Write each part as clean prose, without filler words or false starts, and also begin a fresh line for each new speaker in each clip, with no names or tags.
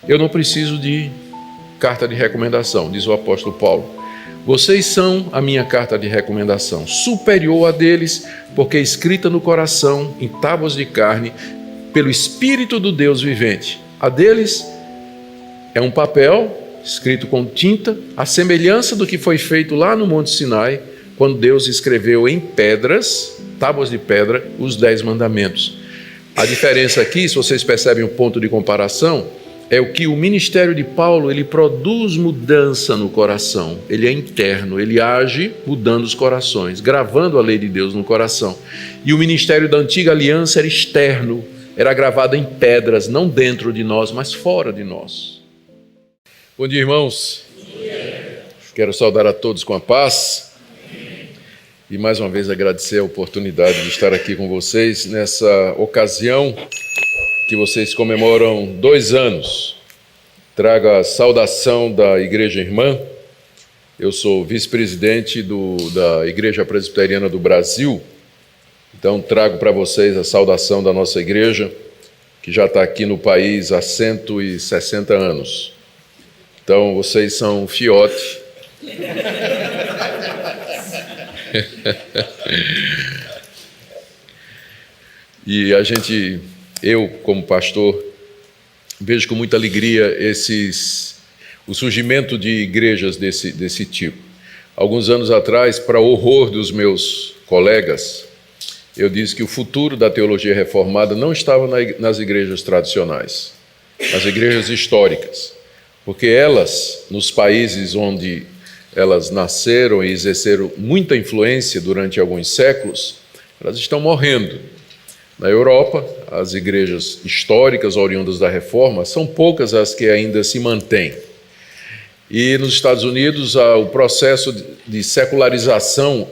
Eu não preciso de carta de recomendação, diz o apóstolo Paulo. Vocês são a minha carta de recomendação, superior a deles, porque é escrita no coração, em tábuas de carne, pelo Espírito do Deus vivente. A deles é um papel escrito com tinta, a semelhança do que foi feito lá no Monte Sinai, quando Deus escreveu em pedras, tábuas de pedra, os 10 mandamentos. A diferença aqui, se vocês percebem o ponto de comparação, é o que o ministério de Paulo, ele produz mudança no coração, ele é interno, ele age mudando os corações, gravando a lei de Deus no coração. E o ministério da antiga aliança era externo, era gravado em pedras, não dentro de nós, mas fora de nós. Bom dia, irmãos. Quero saudar a todos com a paz e mais uma vez agradecer a oportunidade de estar aqui com vocês nessa ocasião que vocês comemoram 2 anos. Trago a saudação da Igreja Irmã. Eu sou vice-presidente da Igreja Presbiteriana do Brasil, então trago para vocês a saudação da nossa igreja, que já está aqui no país há 160 anos. Então, vocês são fiote. E eu como pastor, vejo com muita alegria o surgimento de igrejas desse tipo. Alguns anos atrás, para horror dos meus colegas, eu disse que o futuro da teologia reformada não estava nas igrejas tradicionais, nas igrejas históricas, porque elas, nos países onde elas nasceram e exerceram muita influência durante alguns séculos, elas estão morrendo. Na Europa, as igrejas históricas oriundas da Reforma são poucas as que ainda se mantêm. E nos Estados Unidos, o processo de secularização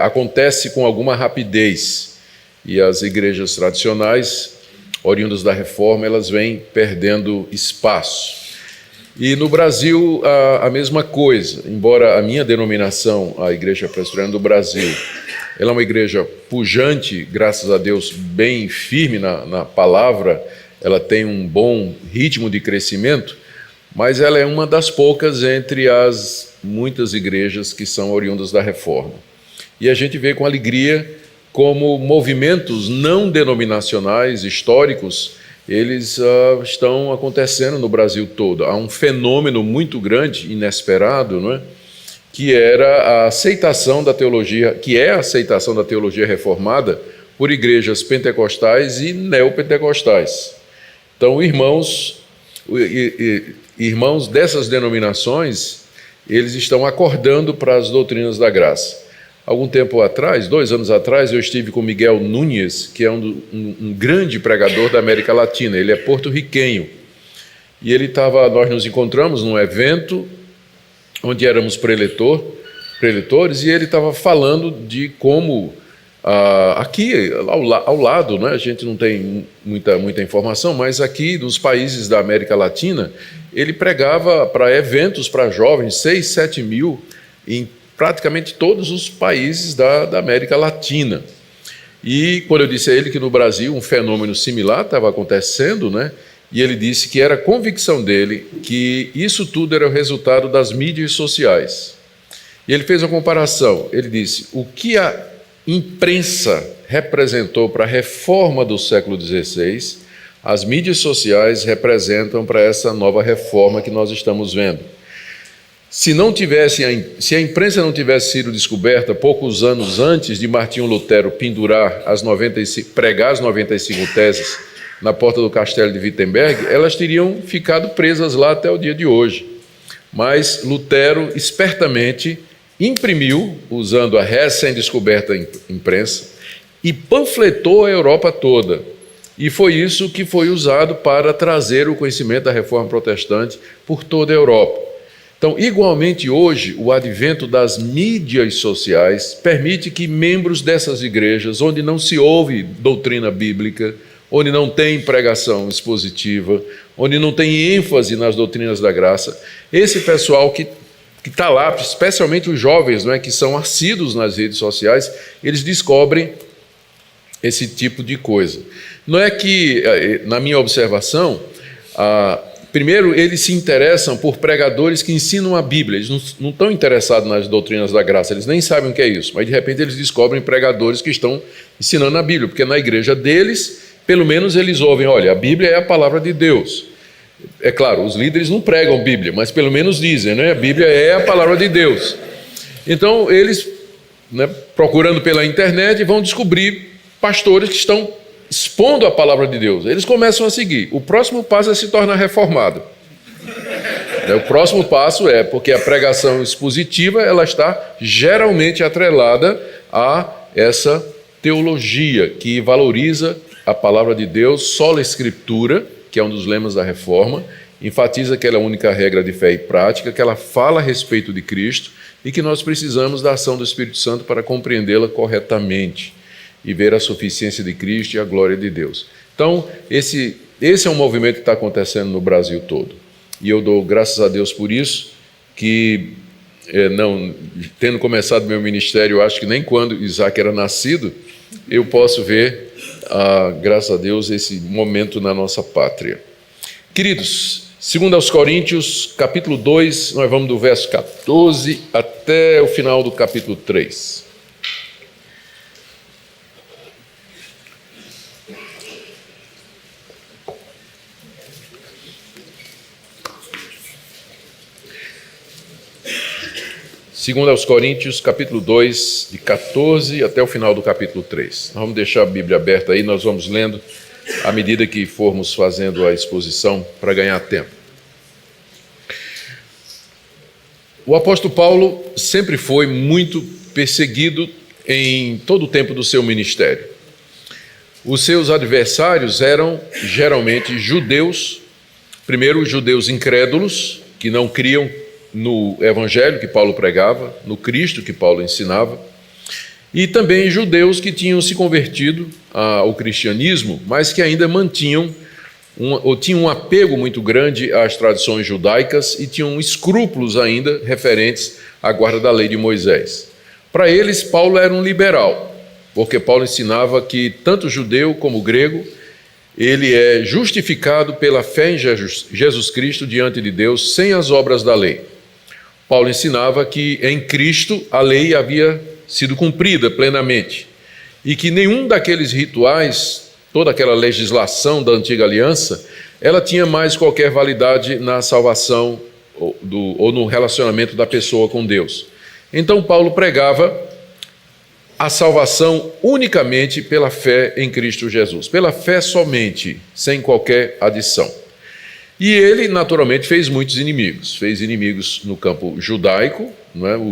acontece com alguma rapidez. E as igrejas tradicionais, oriundas da Reforma, elas vêm perdendo espaço. E no Brasil, a mesma coisa. Embora a minha denominação, a Igreja Presbiteriana do Brasil, ela é uma igreja pujante, graças a Deus, bem firme na palavra, ela tem um bom ritmo de crescimento, mas ela é uma das poucas entre as muitas igrejas que são oriundas da Reforma. E a gente vê com alegria como movimentos não denominacionais, históricos, eles estão acontecendo no Brasil todo. Há um fenômeno muito grande, inesperado, não é? Que era a aceitação da teologia, que é a aceitação da teologia reformada por igrejas pentecostais e neopentecostais. Então, irmãos dessas denominações, eles estão acordando para as doutrinas da graça. Algum tempo atrás, 2 anos atrás, eu estive com Miguel Núñez, que é um grande pregador da América Latina, ele é porto-riquenho. E nós nos encontramos num evento onde éramos preletores, e ele estava falando de como, aqui ao lado, né, a gente não tem muita informação, mas aqui nos países da América Latina, ele pregava para eventos para jovens, 6, 7 mil, em praticamente todos os países da América Latina. E quando eu disse a ele que no Brasil um fenômeno similar estava acontecendo, né, e ele disse que era convicção dele que isso tudo era o resultado das mídias sociais. E ele fez uma comparação. Ele disse, o que a imprensa representou para a reforma do século XVI, as mídias sociais representam para essa nova reforma que nós estamos vendo. Se a imprensa não tivesse sido descoberta poucos anos antes de Martinho Lutero pregar as 95 teses na porta do castelo de Wittenberg, elas teriam ficado presas lá até o dia de hoje. Mas Lutero, espertamente, imprimiu, usando a recém-descoberta imprensa, e panfletou a Europa toda. E foi isso que foi usado para trazer o conhecimento da Reforma Protestante por toda a Europa. Então, igualmente hoje, o advento das mídias sociais permite que membros dessas igrejas, onde não se ouve doutrina bíblica, onde não tem pregação expositiva, onde não tem ênfase nas doutrinas da graça, esse pessoal que está lá, especialmente os jovens, não é, que são assíduos nas redes sociais, eles descobrem esse tipo de coisa. Não é que, na minha observação, Primeiro, eles se interessam por pregadores que ensinam a Bíblia. Eles não estão interessados nas doutrinas da graça, eles nem sabem o que é isso. Mas, de repente, eles descobrem pregadores que estão ensinando a Bíblia, porque na igreja deles, pelo menos eles ouvem, olha, a Bíblia é a palavra de Deus. É claro, os líderes não pregam Bíblia, mas pelo menos dizem, né? A Bíblia é a palavra de Deus. Então, eles, procurando pela internet, vão descobrir pastores que estão expondo a palavra de Deus. Eles começam a seguir. O próximo passo é se tornar reformado. O próximo passo é, porque a pregação expositiva, ela está geralmente atrelada a essa teologia que valoriza a palavra de Deus, sola escritura, que é um dos lemas da reforma, enfatiza que ela é a única regra de fé e prática, que ela fala a respeito de Cristo e que nós precisamos da ação do Espírito Santo para compreendê-la corretamente e ver a suficiência de Cristo e a glória de Deus. Então, esse é um movimento que está acontecendo no Brasil todo. E eu dou graças a Deus por isso, que, tendo começado meu ministério, acho que nem quando Isaac era nascido, eu posso ver, graças a Deus, esse momento na nossa pátria. Queridos, 2 Coríntios, capítulo 2, nós vamos do verso 14 até o final do capítulo 3. Segundo aos Coríntios, capítulo 2, de 14 até o final do capítulo 3. Nós vamos deixar a Bíblia aberta aí, nós vamos lendo à medida que formos fazendo a exposição para ganhar tempo. O apóstolo Paulo sempre foi muito perseguido em todo o tempo do seu ministério. Os seus adversários eram geralmente judeus, primeiro os judeus incrédulos, que não criam no evangelho que Paulo pregava, no Cristo que Paulo ensinava, e também judeus que tinham se convertido ao cristianismo, mas que ainda mantinham tinham um apego muito grande às tradições judaicas e tinham escrúpulos ainda referentes à guarda da lei de Moisés. Para eles, Paulo era um liberal, porque Paulo ensinava que tanto judeu como grego, ele é justificado pela fé em Jesus Cristo diante de Deus, sem as obras da lei. Paulo ensinava que em Cristo a lei havia sido cumprida plenamente e que nenhum daqueles rituais, toda aquela legislação da antiga aliança, ela tinha mais qualquer validade na salvação ou no relacionamento da pessoa com Deus. Então Paulo pregava a salvação unicamente pela fé em Cristo Jesus, pela fé somente, sem qualquer adição. E ele, naturalmente, fez muitos inimigos. Fez inimigos no campo judaico,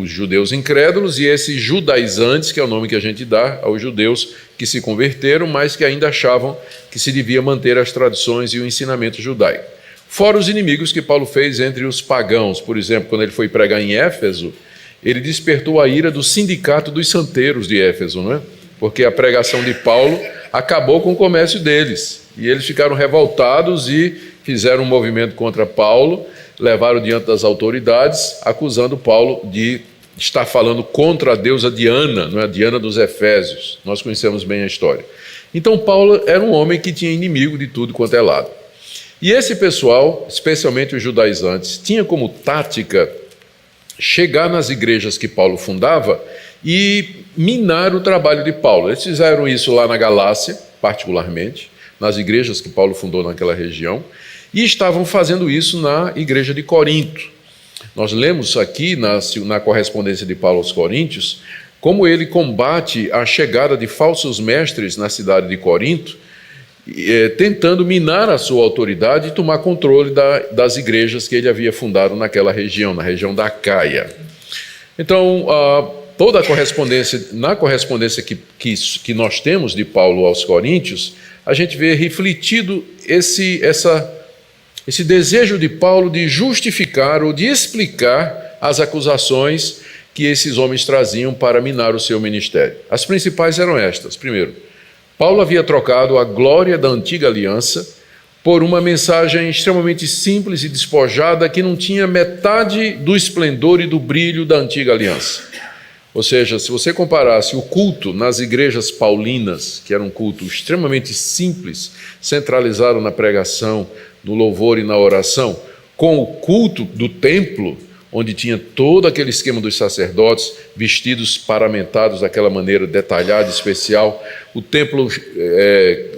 os judeus incrédulos, e esses judaizantes, que é o nome que a gente dá aos judeus que se converteram, mas que ainda achavam que se devia manter as tradições e o ensinamento judaico. Fora os inimigos que Paulo fez entre os pagãos. Por exemplo, quando ele foi pregar em Éfeso, ele despertou a ira do sindicato dos santeiros de Éfeso, porque a pregação de Paulo acabou com o comércio deles. E eles ficaram revoltados e fizeram um movimento contra Paulo, levaram diante das autoridades, acusando Paulo de estar falando contra a deusa Diana, a Diana dos Efésios. Nós conhecemos bem a história. Então Paulo era um homem que tinha inimigo de tudo quanto é lado. E esse pessoal, especialmente os judaizantes, tinha como tática chegar nas igrejas que Paulo fundava e minar o trabalho de Paulo. Eles fizeram isso lá na Galácia, particularmente, nas igrejas que Paulo fundou naquela região, e estavam fazendo isso na igreja de Corinto. Nós lemos aqui na correspondência de Paulo aos Coríntios, como ele combate a chegada de falsos mestres na cidade de Corinto, tentando minar a sua autoridade e tomar controle das igrejas que ele havia fundado naquela região, na região da Acaia. Então, toda a correspondência, na correspondência que nós temos de Paulo aos Coríntios, a gente vê refletido esse desejo de Paulo de justificar ou de explicar as acusações que esses homens traziam para minar o seu ministério. As principais eram estas. Primeiro, Paulo havia trocado a glória da antiga aliança por uma mensagem extremamente simples e despojada que não tinha metade do esplendor e do brilho da antiga aliança. Ou seja, se você comparasse o culto nas igrejas paulinas, que era um culto extremamente simples, centralizado na pregação no louvor e na oração, com o culto do templo, onde tinha todo aquele esquema dos sacerdotes, vestidos paramentados daquela maneira detalhada, especial, o templo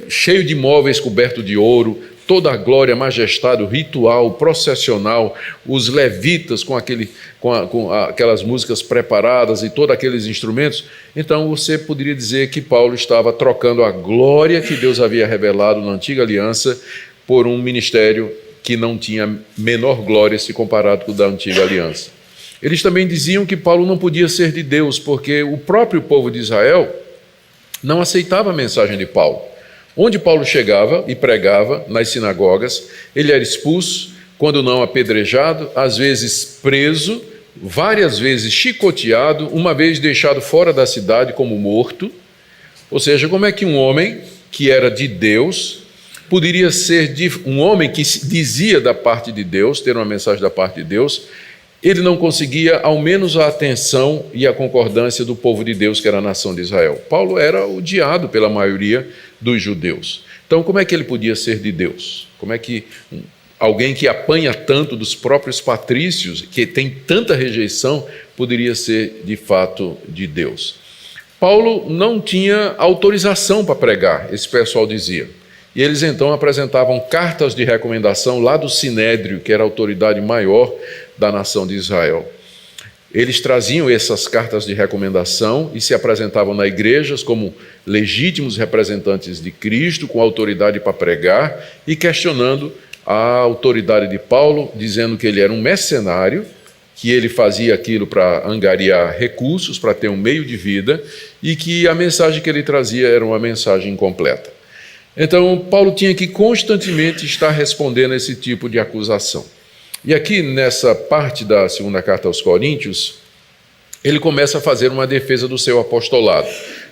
cheio de móveis coberto de ouro, toda a glória, a majestade, o ritual, o processional, os levitas com aquelas músicas preparadas e todos aqueles instrumentos. Então você poderia dizer que Paulo estava trocando a glória que Deus havia revelado na antiga aliança por um ministério que não tinha menor glória se comparado com o da antiga aliança. Eles também diziam que Paulo não podia ser de Deus, porque o próprio povo de Israel não aceitava a mensagem de Paulo. Onde Paulo chegava e pregava, nas sinagogas, ele era expulso, quando não apedrejado, às vezes preso, várias vezes chicoteado, uma vez deixado fora da cidade como morto. Ou seja, como é que um homem que era de Deus poderia ser um homem que dizia da parte de Deus, ter uma mensagem da parte de Deus, ele não conseguia ao menos a atenção e a concordância do povo de Deus, que era a nação de Israel. Paulo era odiado pela maioria dos judeus. Então, como é que ele podia ser de Deus? Como é que alguém que apanha tanto dos próprios patrícios, que tem tanta rejeição, poderia ser de fato de Deus? Paulo não tinha autorização para pregar, esse pessoal dizia. E eles então apresentavam cartas de recomendação lá do Sinédrio, que era a autoridade maior da nação de Israel. Eles traziam essas cartas de recomendação e se apresentavam nas igrejas como legítimos representantes de Cristo, com autoridade para pregar, e questionando a autoridade de Paulo, dizendo que ele era um mercenário, que ele fazia aquilo para angariar recursos, para ter um meio de vida, e que a mensagem que ele trazia era uma mensagem incompleta. Então, Paulo tinha que constantemente estar respondendo a esse tipo de acusação. E aqui, nessa parte da segunda carta aos Coríntios, ele começa a fazer uma defesa do seu apostolado.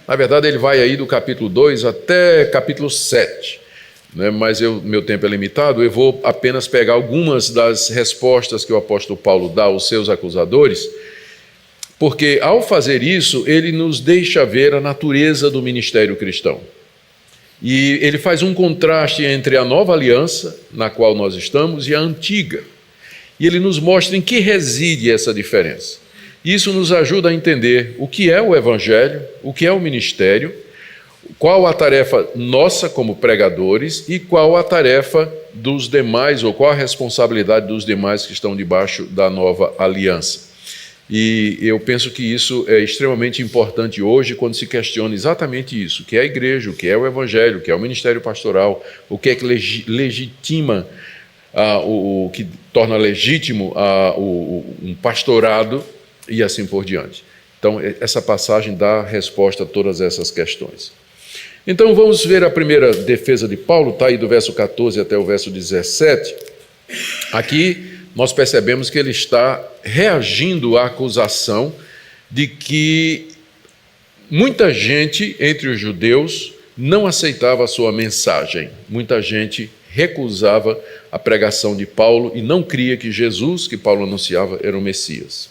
Na verdade, ele vai aí do capítulo 2 até capítulo 7, né? Mas meu tempo é limitado, eu vou apenas pegar algumas das respostas que o apóstolo Paulo dá aos seus acusadores, porque ao fazer isso, ele nos deixa ver a natureza do ministério cristão. E ele faz um contraste entre a nova aliança, na qual nós estamos, e a antiga. E ele nos mostra em que reside essa diferença. Isso nos ajuda a entender o que é o evangelho, o que é o ministério, qual a tarefa nossa como pregadores e qual a tarefa dos demais, ou qual a responsabilidade dos demais que estão debaixo da nova aliança. E eu penso que isso é extremamente importante hoje, quando se questiona exatamente isso, o que é a igreja, o que é o evangelho, o que é o ministério pastoral, o que é que legitima, o que torna legítimo um pastorado e assim por diante. Então, essa passagem dá resposta a todas essas questões. Então, vamos ver a primeira defesa de Paulo, está aí do verso 14 até o verso 17. Aqui nós percebemos que ele está reagindo à acusação de que muita gente entre os judeus não aceitava a sua mensagem. Muita gente recusava a pregação de Paulo e não cria que Jesus, que Paulo anunciava, era o Messias.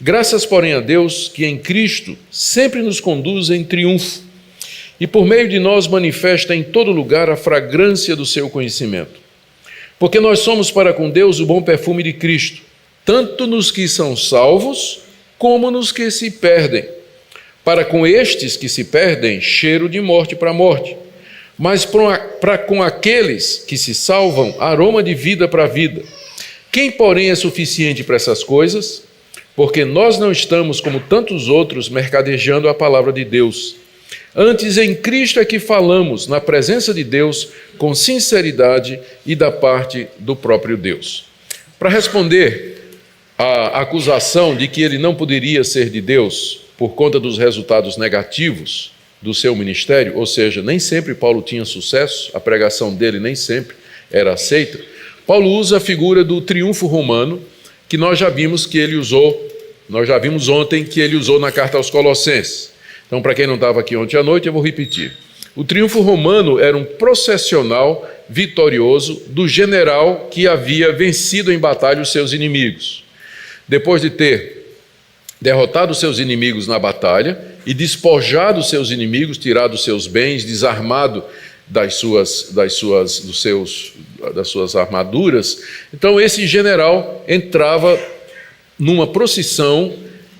Graças, porém, a Deus, que em Cristo sempre nos conduz em triunfo e por meio de nós manifesta em todo lugar a fragrância do seu conhecimento. Porque nós somos para com Deus o bom perfume de Cristo, tanto nos que são salvos, como nos que se perdem. Para com estes que se perdem, cheiro de morte para morte, mas para com aqueles que se salvam, aroma de vida para vida. Quem, porém, é suficiente para essas coisas? Porque nós não estamos, como tantos outros, mercadejando a palavra de Deus. Antes, em Cristo é que falamos, na presença de Deus, com sinceridade e da parte do próprio Deus. Para responder à acusação de que ele não poderia ser de Deus por conta dos resultados negativos do seu ministério, ou seja, nem sempre Paulo tinha sucesso, a pregação dele nem sempre era aceita, Paulo usa a figura do triunfo romano, que nós já vimos ontem que ele usou na carta aos Colossenses. Então, para quem não estava aqui ontem à noite, eu vou repetir. O triunfo romano era um processional vitorioso do general que havia vencido em batalha os seus inimigos. Depois de ter derrotado os seus inimigos na batalha e despojado os seus inimigos, tirado os seus bens, desarmado das suas armaduras. Então esse general entrava numa procissão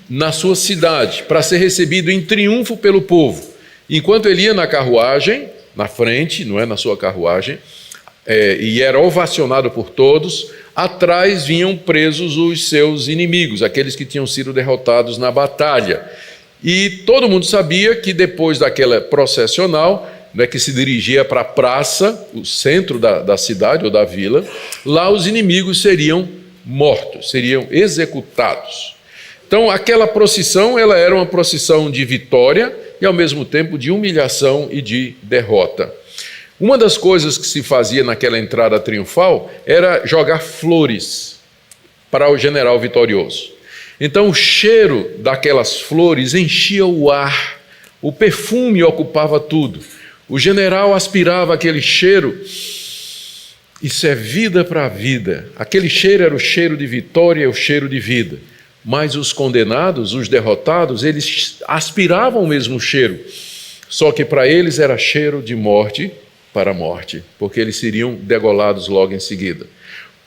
na sua cidade para ser recebido em triunfo pelo povo. Enquanto ele ia na carruagem, na frente, não é, na sua carruagem, e era ovacionado por todos, atrás vinham presos os seus inimigos, aqueles que tinham sido derrotados na batalha. E todo mundo sabia que depois daquela processional, né, que se dirigia para a praça, o centro da cidade ou da vila, lá os inimigos seriam mortos, seriam executados. Então aquela procissão, ela era uma procissão de vitória e ao mesmo tempo de humilhação e de derrota. Uma das coisas que se fazia naquela entrada triunfal era jogar flores para o general vitorioso. Então o cheiro daquelas flores enchia o ar, o perfume ocupava tudo. O general aspirava aquele cheiro. Isso é vida para a vida. Aquele cheiro era o cheiro de vitória, o cheiro de vida. Mas os condenados, os derrotados, eles aspiravam o mesmo cheiro. Só que para eles era cheiro de morte para a morte, porque eles seriam degolados logo em seguida.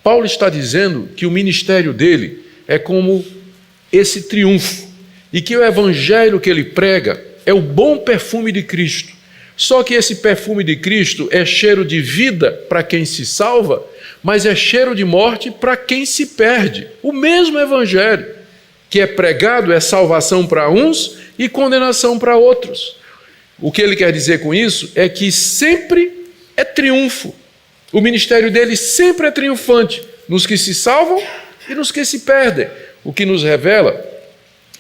Paulo está dizendo que o ministério dele é como esse triunfo, e que o evangelho que ele prega é o bom perfume de Cristo. Só que esse perfume de Cristo é cheiro de vida para quem se salva, mas é cheiro de morte para quem se perde. O mesmo evangelho que é pregado é salvação para uns e condenação para outros. O que ele quer dizer com isso é que sempre é triunfo. O ministério dele sempre é triunfante, nos que se salvam e nos que se perdem. O que nos revela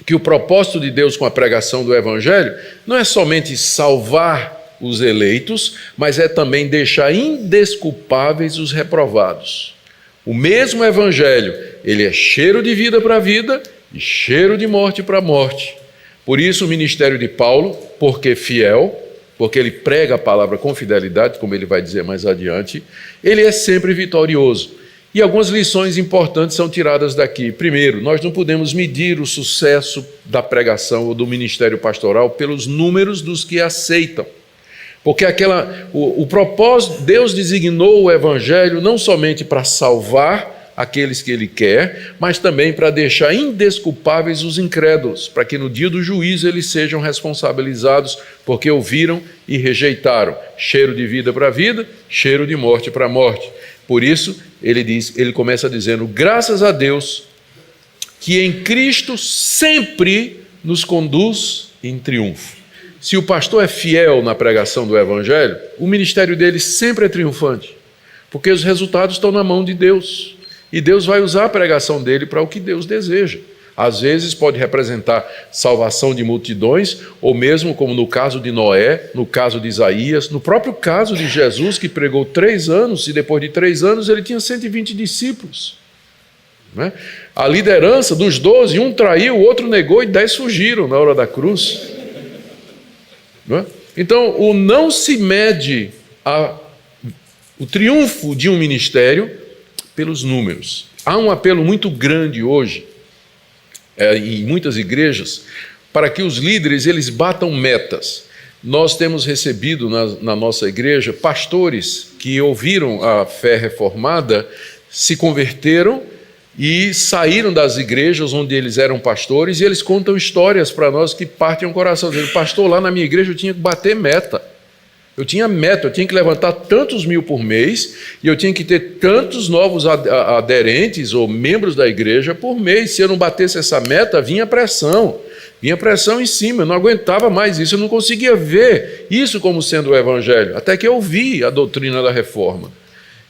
que o propósito de Deus com a pregação do evangelho não é somente salvar os eleitos, mas é também deixar indesculpáveis os reprovados. O mesmo evangelho, ele é cheiro de vida para a vida e cheiro de morte para a morte. Por isso o ministério de Paulo, porque fiel, porque ele prega a palavra com fidelidade, como ele vai dizer mais adiante, ele é sempre vitorioso. E algumas lições importantes são tiradas daqui. Primeiro, nós não podemos medir o sucesso da pregação ou do ministério pastoral pelos números dos que aceitam. Porque o propósito, Deus designou o evangelho não somente para salvar aqueles que ele quer, mas também para deixar indesculpáveis os incrédulos, para que no dia do juízo eles sejam responsabilizados porque ouviram e rejeitaram. Cheiro de vida para a vida, cheiro de morte para a morte. Por isso, ele começa dizendo, graças a Deus, que em Cristo sempre nos conduz em triunfo. Se o pastor é fiel na pregação do evangelho, o ministério dele sempre é triunfante, porque os resultados estão na mão de Deus. E Deus vai usar a pregação dele para o que Deus deseja. Às vezes pode representar salvação de multidões, ou mesmo como no caso de Noé, no caso de Isaías, no próprio caso de Jesus, que pregou 3 anos, e depois de 3 anos ele tinha 120 discípulos. Não é? A liderança dos 12, um traiu, o outro negou e 10 fugiram na hora da cruz. Não é? Então, não se mede o triunfo de um ministério pelos números. Há um apelo muito grande hoje, em muitas igrejas, para que os líderes eles batam metas. Nós temos recebido na nossa igreja pastores que ouviram a fé reformada, se converteram e saíram das igrejas onde eles eram pastores, e eles contam histórias para nós que partem o coração. Dizendo, pastor, lá na minha igreja eu tinha que bater meta. Eu tinha meta, eu tinha que levantar tantos mil por mês e eu tinha que ter tantos novos aderentes ou membros da igreja por mês. Se eu não batesse essa meta, vinha pressão em cima, eu não aguentava mais isso, eu não conseguia ver isso como sendo o evangelho, até que eu vi a doutrina da reforma.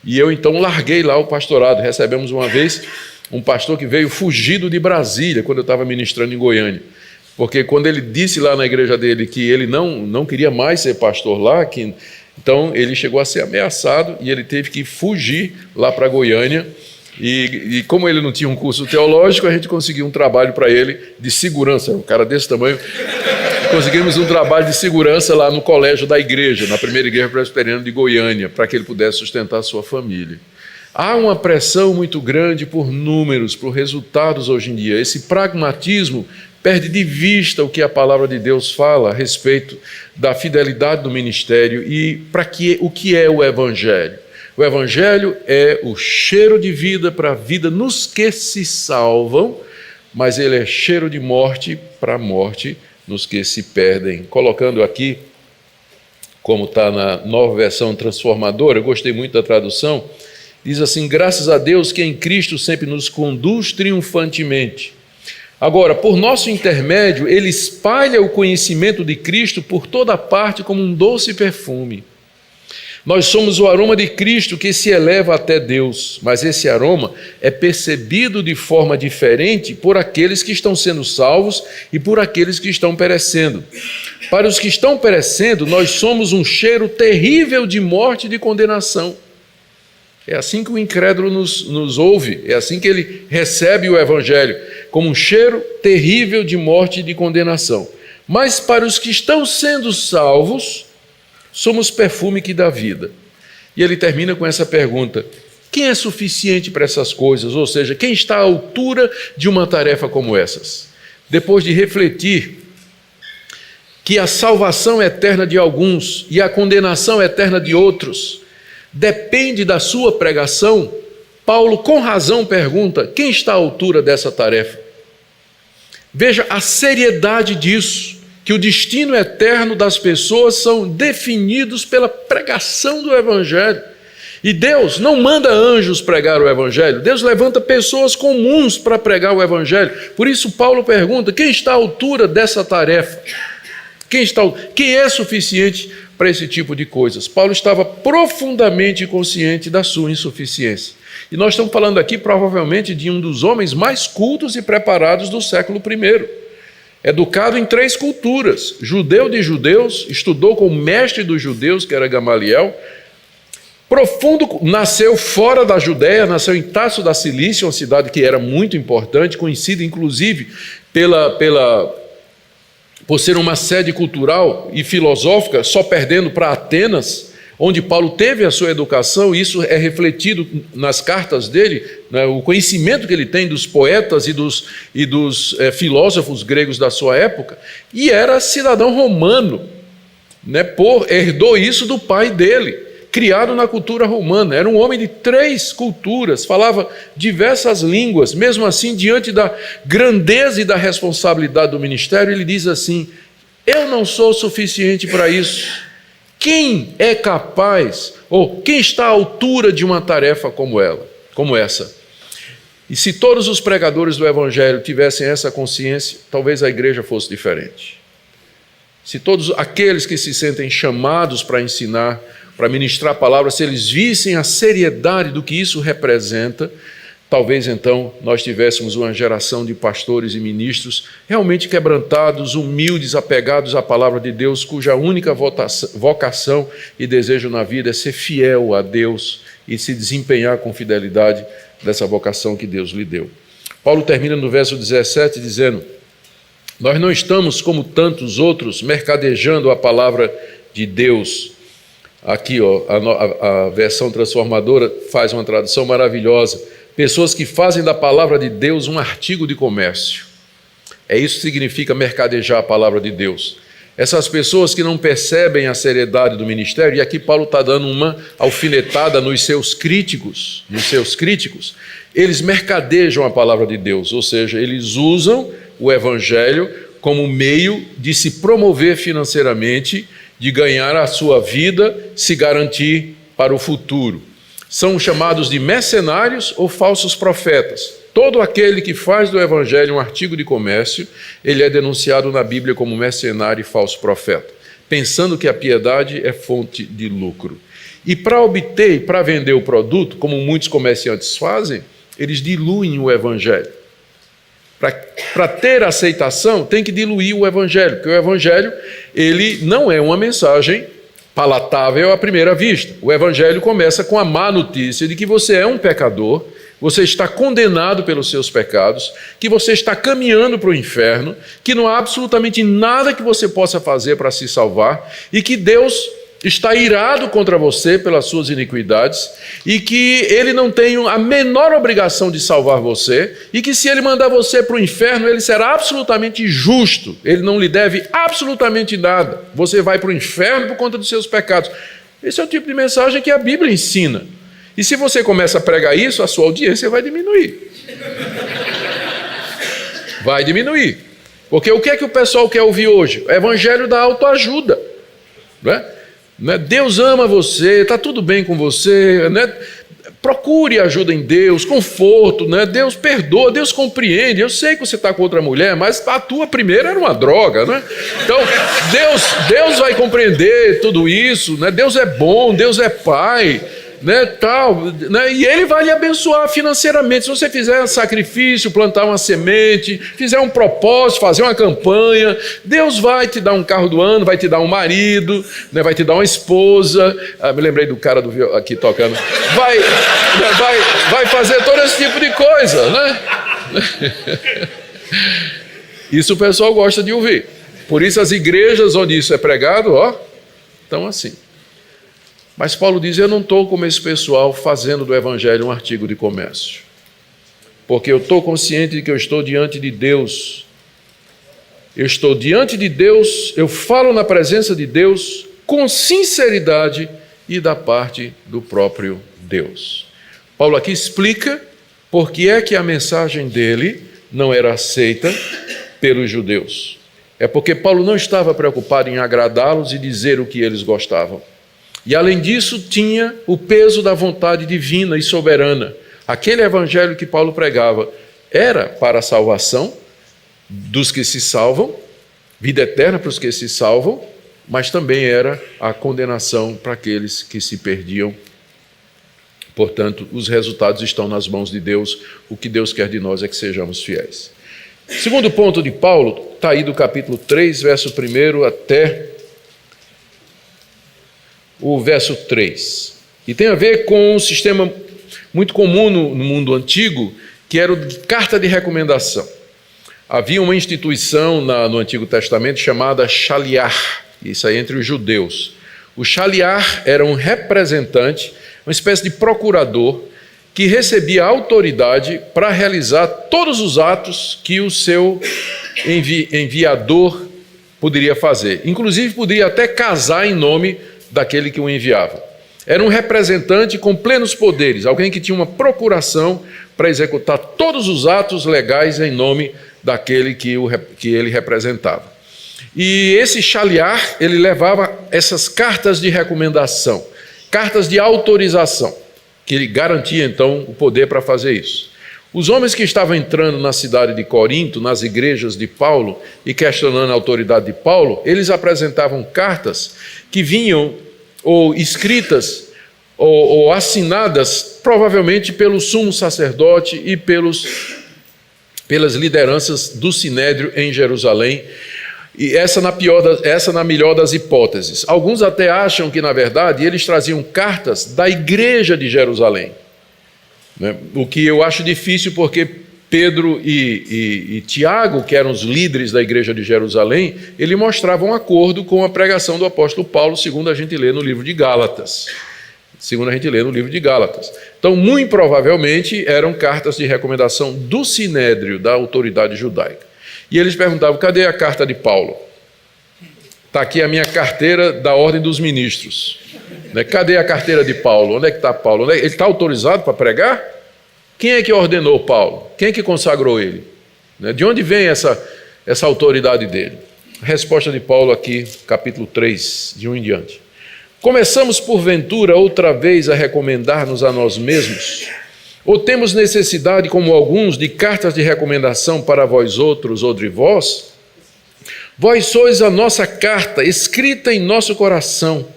E eu então larguei lá o pastorado. Recebemos uma vez um pastor que veio fugido de Brasília, quando eu estava ministrando em Goiânia. Porque quando ele disse lá na igreja dele que ele não queria mais ser pastor lá, então ele chegou a ser ameaçado e ele teve que fugir lá para Goiânia. E como ele não tinha um curso teológico, a gente conseguiu um trabalho para ele de segurança. Um cara desse tamanho, conseguimos um trabalho de segurança lá no colégio da igreja, na primeira igreja presbiteriana de Goiânia, para que ele pudesse sustentar a sua família. Há uma pressão muito grande por números, por resultados hoje em dia. Esse pragmatismo perde de vista o que a palavra de Deus fala a respeito da fidelidade do ministério e o que é o Evangelho. O Evangelho é o cheiro de vida para a vida nos que se salvam, mas ele é cheiro de morte para a morte nos que se perdem. Colocando aqui, como está na Nova Versão Transformadora, eu gostei muito da tradução, diz assim: graças a Deus que em Cristo sempre nos conduz triunfantemente. Agora, por nosso intermédio, ele espalha o conhecimento de Cristo por toda parte como um doce perfume. Nós somos o aroma de Cristo que se eleva até Deus, mas esse aroma é percebido de forma diferente por aqueles que estão sendo salvos e por aqueles que estão perecendo. Para os que estão perecendo, nós somos um cheiro terrível de morte e de condenação. É assim que o incrédulo nos ouve, é assim que ele recebe o Evangelho, como um cheiro terrível de morte e de condenação. Mas para os que estão sendo salvos, somos perfume que dá vida. E ele termina com essa pergunta: quem é suficiente para essas coisas? Ou seja, quem está à altura de uma tarefa como essas? Depois de refletir que a salvação eterna de alguns e a condenação eterna de outros depende da sua pregação, Paulo com razão pergunta: quem está à altura dessa tarefa? Veja a seriedade disso, que o destino eterno das pessoas são definidos pela pregação do Evangelho. E Deus não manda anjos pregar o Evangelho, Deus levanta pessoas comuns para pregar o Evangelho. Por isso Paulo pergunta: quem está à altura dessa tarefa? Quem é suficiente para esse tipo de coisas? Paulo estava profundamente consciente da sua insuficiência. E nós estamos falando aqui provavelmente de um dos homens mais cultos e preparados do século I. Educado em 3 culturas, judeu de judeus, estudou com o mestre dos judeus, que era Gamaliel, nasceu fora da Judéia, nasceu em Tarso da Cilícia, uma cidade que era muito importante, conhecida inclusive por ser uma sede cultural e filosófica, só perdendo para Atenas, onde Paulo teve a sua educação. Isso é refletido nas cartas dele, né, o conhecimento que ele tem dos poetas e dos filósofos gregos da sua época, e era cidadão romano, né, herdou isso do pai dele, criado na cultura romana. Era um homem de 3 culturas, falava diversas línguas. Mesmo assim, diante da grandeza e da responsabilidade do ministério, ele diz assim: eu não sou suficiente para isso. Quem é capaz, ou quem está à altura de uma tarefa como essa? E se todos os pregadores do Evangelho tivessem essa consciência, talvez a igreja fosse diferente. Se todos aqueles que se sentem chamados para ensinar, para ministrar a palavra, se eles vissem a seriedade do que isso representa, talvez então nós tivéssemos uma geração de pastores e ministros realmente quebrantados, humildes, apegados à palavra de Deus, cuja única vocação e desejo na vida é ser fiel a Deus e se desempenhar com fidelidade dessa vocação que Deus lhe deu. Paulo termina no verso 17 dizendo: nós não estamos como tantos outros mercadejando a palavra de Deus. Aqui, a versão transformadora faz uma tradução maravilhosa. Pessoas que fazem da palavra de Deus um artigo de comércio. É isso que significa mercadejar a palavra de Deus. Essas pessoas que não percebem a seriedade do ministério, e aqui Paulo está dando uma alfinetada nos seus críticos, eles mercadejam a palavra de Deus, ou seja, eles usam o Evangelho como meio de se promover financeiramente, de ganhar a sua vida, se garantir para o futuro. São chamados de mercenários ou falsos profetas. Todo aquele que faz do Evangelho um artigo de comércio, ele é denunciado na Bíblia como mercenário e falso profeta, pensando que a piedade é fonte de lucro. E para obter e para vender o produto, como muitos comerciantes fazem, eles diluem o Evangelho. Para ter aceitação, tem que diluir o Evangelho, porque o Evangelho ele não é uma mensagem palatável à primeira vista. O Evangelho começa com a má notícia de que você é um pecador, você está condenado pelos seus pecados, que você está caminhando para o inferno, que não há absolutamente nada que você possa fazer para se salvar e que Deus está irado contra você pelas suas iniquidades e que ele não tem a menor obrigação de salvar você e que se ele mandar você para o inferno, ele será absolutamente justo, ele não lhe deve absolutamente nada, você vai para o inferno por conta dos seus pecados. Esse é o tipo de mensagem que a Bíblia ensina. E se você começa a pregar isso, a sua audiência vai diminuir. Vai diminuir. Porque o que é que o pessoal quer ouvir hoje? O evangelho da autoajuda. Não é? Deus ama você, está tudo bem com você, né? Procure ajuda em Deus, conforto, né? Deus perdoa, Deus compreende. Eu sei que você está com outra mulher, mas a tua primeira era uma droga, né? Então, Deus vai compreender tudo isso, né? Deus é bom, Deus é pai, né? Tal, né? E Ele vai lhe abençoar financeiramente. Se você fizer um sacrifício, plantar uma semente, fizer um propósito, fazer uma campanha, Deus vai te dar um carro do ano, vai te dar um marido, né? Vai te dar uma esposa. Me lembrei do cara aqui tocando. Vai fazer todo esse tipo de coisa, né? Isso o pessoal gosta de ouvir. Por isso as igrejas onde isso é pregado, estão assim. Mas Paulo diz, eu não estou como esse pessoal fazendo do evangelho um artigo de comércio. Porque eu estou consciente de que eu estou diante de Deus. Eu estou diante de Deus, eu falo na presença de Deus com sinceridade e da parte do próprio Deus. Paulo aqui explica por que é que a mensagem dele não era aceita pelos judeus. É porque Paulo não estava preocupado em agradá-los e dizer o que eles gostavam. E além disso, tinha o peso da vontade divina e soberana. Aquele evangelho que Paulo pregava era para a salvação dos que se salvam, vida eterna para os que se salvam, mas também era a condenação para aqueles que se perdiam. Portanto, os resultados estão nas mãos de Deus. O que Deus quer de nós é que sejamos fiéis. Segundo ponto de Paulo, está aí do capítulo 3, verso 1 até o verso 3. E tem a ver com um sistema muito comum no mundo antigo, que era o de carta de recomendação. Havia uma instituição no Antigo Testamento chamada shaliach, isso aí entre os judeus. O shaliach era um representante, uma espécie de procurador, que recebia autoridade para realizar todos os atos que o seu enviador poderia fazer. Inclusive, poderia até casar em nome daquele que o enviava. Era um representante com plenos poderes, alguém que tinha uma procuração para executar todos os atos legais em nome daquele que ele representava. E esse shaliach, ele levava essas cartas de recomendação, cartas de autorização, que ele garantia então o poder para fazer isso. Os homens que estavam entrando na cidade de Corinto, nas igrejas de Paulo, e questionando a autoridade de Paulo, eles apresentavam cartas que vinham ou escritas ou assinadas provavelmente pelo sumo sacerdote e pelas lideranças do Sinédrio em Jerusalém, e essa na melhor das hipóteses. Alguns até acham que, na verdade, eles traziam cartas da igreja de Jerusalém, né? O que eu acho difícil, porque Pedro e Tiago, que eram os líderes da igreja de Jerusalém, ele mostrava um acordo com a pregação do apóstolo Paulo, segundo a gente lê no livro de Gálatas. Então, muito provavelmente, eram cartas de recomendação do Sinédrio, da autoridade judaica. E eles perguntavam, cadê a carta de Paulo? Está aqui a minha carteira da ordem dos ministros. Cadê a carteira de Paulo? Onde é que está Paulo? Ele está autorizado para pregar? Quem é que ordenou Paulo? Quem é que consagrou ele? De onde vem essa autoridade dele? A resposta de Paulo aqui, capítulo 3, de 1 em diante. Começamos, porventura, outra vez a recomendar-nos a nós mesmos? Ou temos necessidade, como alguns, de cartas de recomendação para vós outros ou de vós? Vós sois a nossa carta, escrita em nosso coração,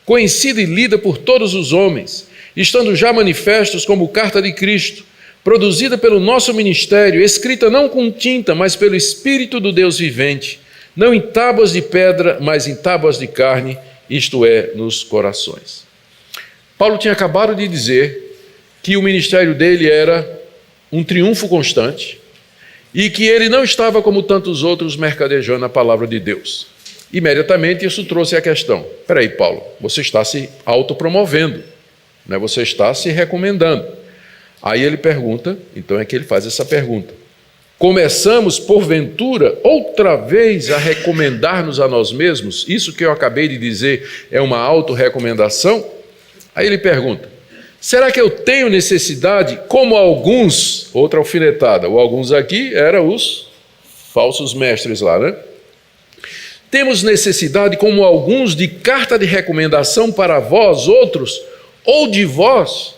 conhecida e lida por todos os homens, estando já manifestos como carta de Cristo, produzida pelo nosso ministério, escrita não com tinta, mas pelo Espírito do Deus vivente, não em tábuas de pedra, mas em tábuas de carne, isto é, nos corações. Paulo tinha acabado de dizer que o ministério dele era um triunfo constante e que ele não estava como tantos outros mercadejando a palavra de Deus. Imediatamente isso trouxe a questão: espera aí, Paulo, você está se autopromovendo, né? Você está se recomendando. Aí ele pergunta, então é que ele faz essa pergunta: começamos, porventura, outra vez a recomendar-nos a nós mesmos? Isso que eu acabei de dizer é uma autorrecomendação? Aí ele pergunta: será que eu tenho necessidade, como alguns, outra alfinetada, o alguns aqui eram os falsos mestres lá, né? Temos necessidade, como alguns, de carta de recomendação para vós outros, ou de vós?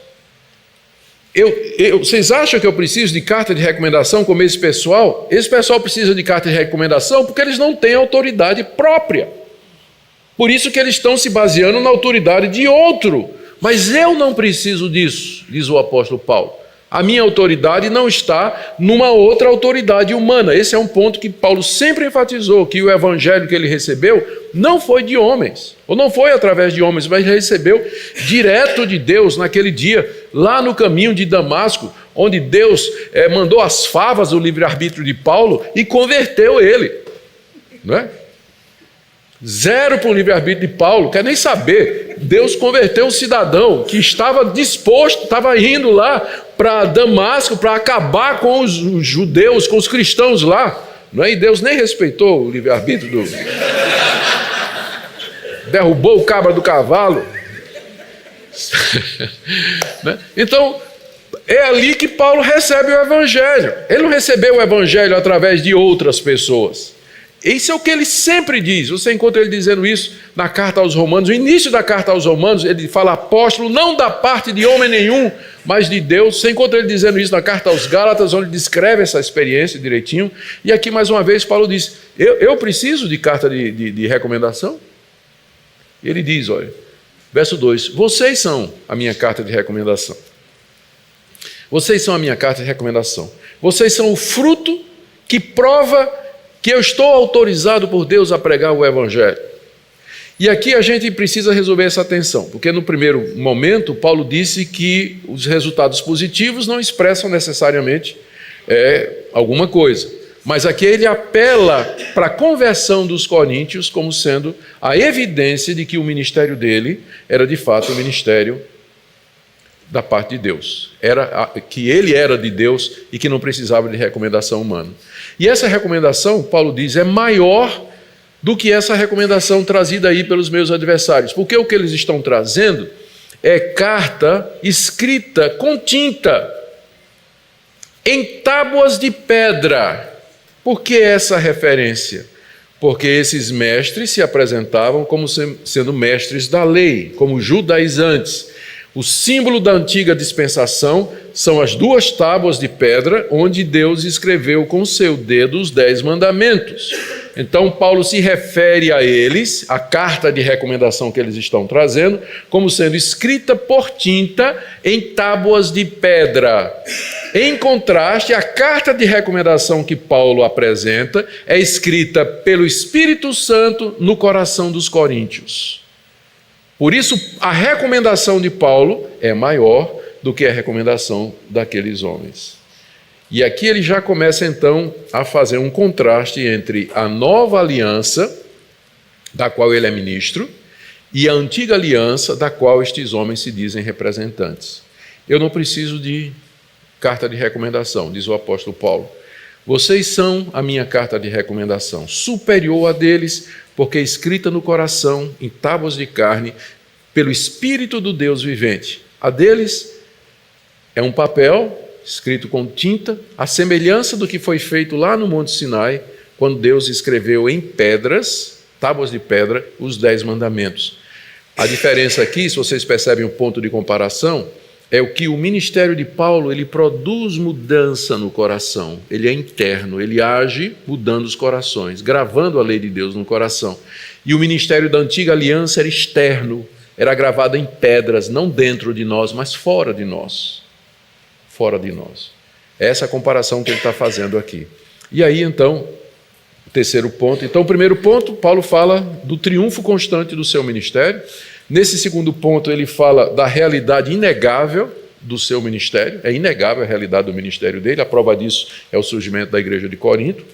Vocês acham que eu preciso de carta de recomendação como esse pessoal? Esse pessoal precisa de carta de recomendação porque eles não têm autoridade própria. Por isso que eles estão se baseando na autoridade de outro. Mas eu não preciso disso, diz o apóstolo Paulo. A minha autoridade não está numa outra autoridade humana. Esse é um ponto que Paulo sempre enfatizou, que o evangelho que ele recebeu não foi de homens, ou não foi através de homens, mas ele recebeu direto de Deus naquele dia, lá no caminho de Damasco, onde Deus mandou as favas do livre-arbítrio de Paulo e converteu ele. Não é? Zero para o livre-arbítrio de Paulo, quer nem saber. Deus converteu um cidadão que estava disposto, estava indo lá para Damasco para acabar com os judeus, com os cristãos lá. Não é? E Deus nem respeitou o livre-arbítrio do... derrubou o cabra do cavalo. Então, é ali que Paulo recebe o evangelho. Ele não recebeu o evangelho através de outras pessoas. Isso é o que ele sempre diz. Você encontra ele dizendo isso na carta aos Romanos. No início da carta aos Romanos, ele fala apóstolo, não da parte de homem nenhum, mas de Deus. Você encontra ele dizendo isso na carta aos Gálatas, onde descreve essa experiência direitinho. E aqui, mais uma vez, Paulo diz: eu preciso de carta de recomendação? Ele diz, olha, verso 2: vocês são a minha carta de recomendação. Vocês são a minha carta de recomendação. Vocês são o fruto que prova que eu estou autorizado por Deus a pregar o evangelho. E aqui a gente precisa resolver essa tensão, porque no primeiro momento Paulo disse que os resultados positivos não expressam necessariamente alguma coisa, mas aqui ele apela para a conversão dos coríntios como sendo a evidência de que o ministério dele era de fato o ministério da parte de Deus, que ele era de Deus e que não precisava de recomendação humana. E essa recomendação, Paulo diz, é maior do que essa recomendação trazida aí pelos meus adversários, porque o que eles estão trazendo é carta escrita com tinta, em tábuas de pedra. Por que essa referência? Porque esses mestres se apresentavam como sendo mestres da lei, como judaizantes. O símbolo da antiga dispensação são as 2 tábuas de pedra onde Deus escreveu com seu dedo os 10 mandamentos. Então Paulo se refere a eles, a carta de recomendação que eles estão trazendo, como sendo escrita por tinta em tábuas de pedra. Em contraste, a carta de recomendação que Paulo apresenta é escrita pelo Espírito Santo no coração dos coríntios. Por isso, a recomendação de Paulo é maior do que a recomendação daqueles homens. E aqui ele já começa, então, a fazer um contraste entre a nova aliança, da qual ele é ministro, e a antiga aliança, da qual estes homens se dizem representantes. Eu não preciso de carta de recomendação, diz o apóstolo Paulo. Vocês são a minha carta de recomendação, superior a deles, porque é escrita no coração, em tábuas de carne, pelo Espírito do Deus vivente. A deles é um papel escrito com tinta, a semelhança do que foi feito lá no Monte Sinai, quando Deus escreveu em pedras, tábuas de pedra, os 10 mandamentos. A diferença aqui, se vocês percebem o ponto de comparação, é o que o ministério de Paulo, ele produz mudança no coração, ele é interno, ele age mudando os corações, gravando a lei de Deus no coração. E o ministério da antiga aliança era externo, era gravado em pedras, não dentro de nós, mas fora de nós. Fora de nós. É essa a comparação que ele está fazendo aqui. E aí, então, o terceiro ponto. Então, o primeiro ponto, Paulo fala do triunfo constante do seu ministério. Nesse segundo ponto, ele fala da realidade inegável do seu ministério. É inegável a realidade do ministério dele. A prova disso é o surgimento da igreja de Corinto.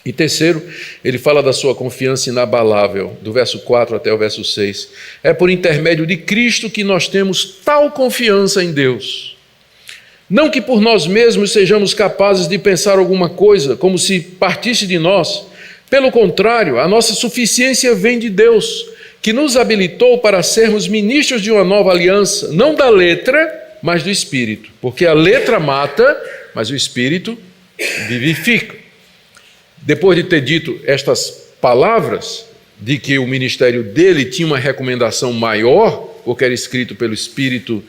E terceiro, ele fala da sua confiança inabalável, do verso 4 até o verso 6. É por intermédio de Cristo que nós temos tal confiança em Deus. Não que por nós mesmos sejamos capazes de pensar alguma coisa, como se partisse de nós. Pelo contrário, a nossa suficiência vem de Deus, que nos habilitou para sermos ministros de uma nova aliança, não da letra, mas do Espírito. Porque a letra mata, mas o Espírito vivifica. Depois de ter dito estas palavras, de que o ministério dele tinha uma recomendação maior, porque era escrito pelo Espírito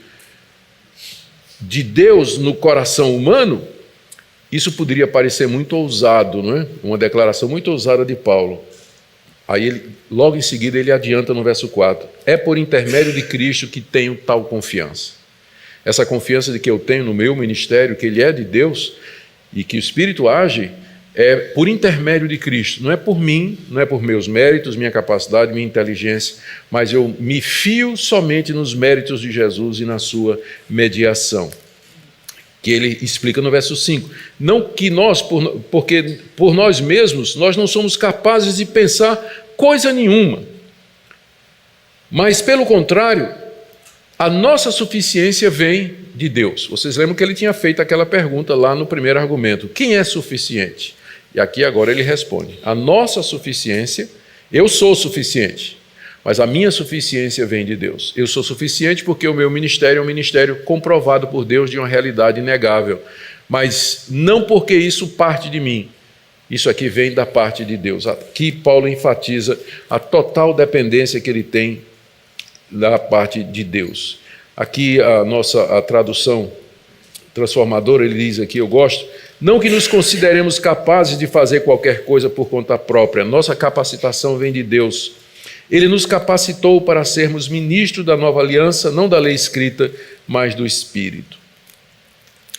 de Deus no coração humano, isso poderia parecer muito ousado, não é? Uma declaração muito ousada de Paulo. Aí, logo em seguida, ele adianta no verso 4. É por intermédio de Cristo que tenho tal confiança. Essa confiança de que eu tenho no meu ministério, que ele é de Deus e que o Espírito age, é por intermédio de Cristo. Não é por mim, não é por meus méritos, minha capacidade, minha inteligência, mas eu me fio somente nos méritos de Jesus e na sua mediação. Que ele explica no verso 5. Não que nós, porque por nós mesmos, nós não somos capazes de pensar coisa nenhuma. Mas, pelo contrário, a nossa suficiência vem de Deus. Vocês lembram que ele tinha feito aquela pergunta lá no primeiro argumento. Quem é suficiente? E aqui agora ele responde. A nossa suficiência, eu sou suficiente, mas a minha suficiência vem de Deus. Eu sou suficiente porque o meu ministério é um ministério comprovado por Deus de uma realidade inegável. Mas não porque isso parte de mim. Isso aqui vem da parte de Deus. Aqui Paulo enfatiza a total dependência que ele tem da parte de Deus. Aqui a tradução transformadora, ele diz aqui, eu gosto, não que nos consideremos capazes de fazer qualquer coisa por conta própria. Nossa capacitação vem de Deus. Ele nos capacitou para sermos ministros da nova aliança, não da lei escrita, mas do Espírito.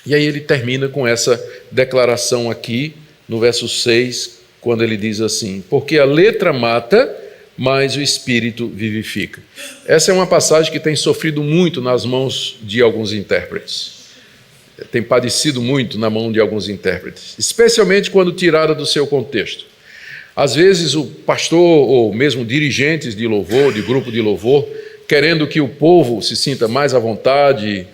E aí ele termina com essa declaração aqui, no verso 6, quando ele diz assim, porque a letra mata, mas o Espírito vivifica. Essa é uma passagem que tem sofrido muito nas mãos de alguns intérpretes. Tem padecido muito na mão de alguns intérpretes, especialmente quando tirada do seu contexto. Às vezes o pastor ou mesmo dirigentes de louvor, de grupo de louvor, querendo que o povo se sinta mais à vontade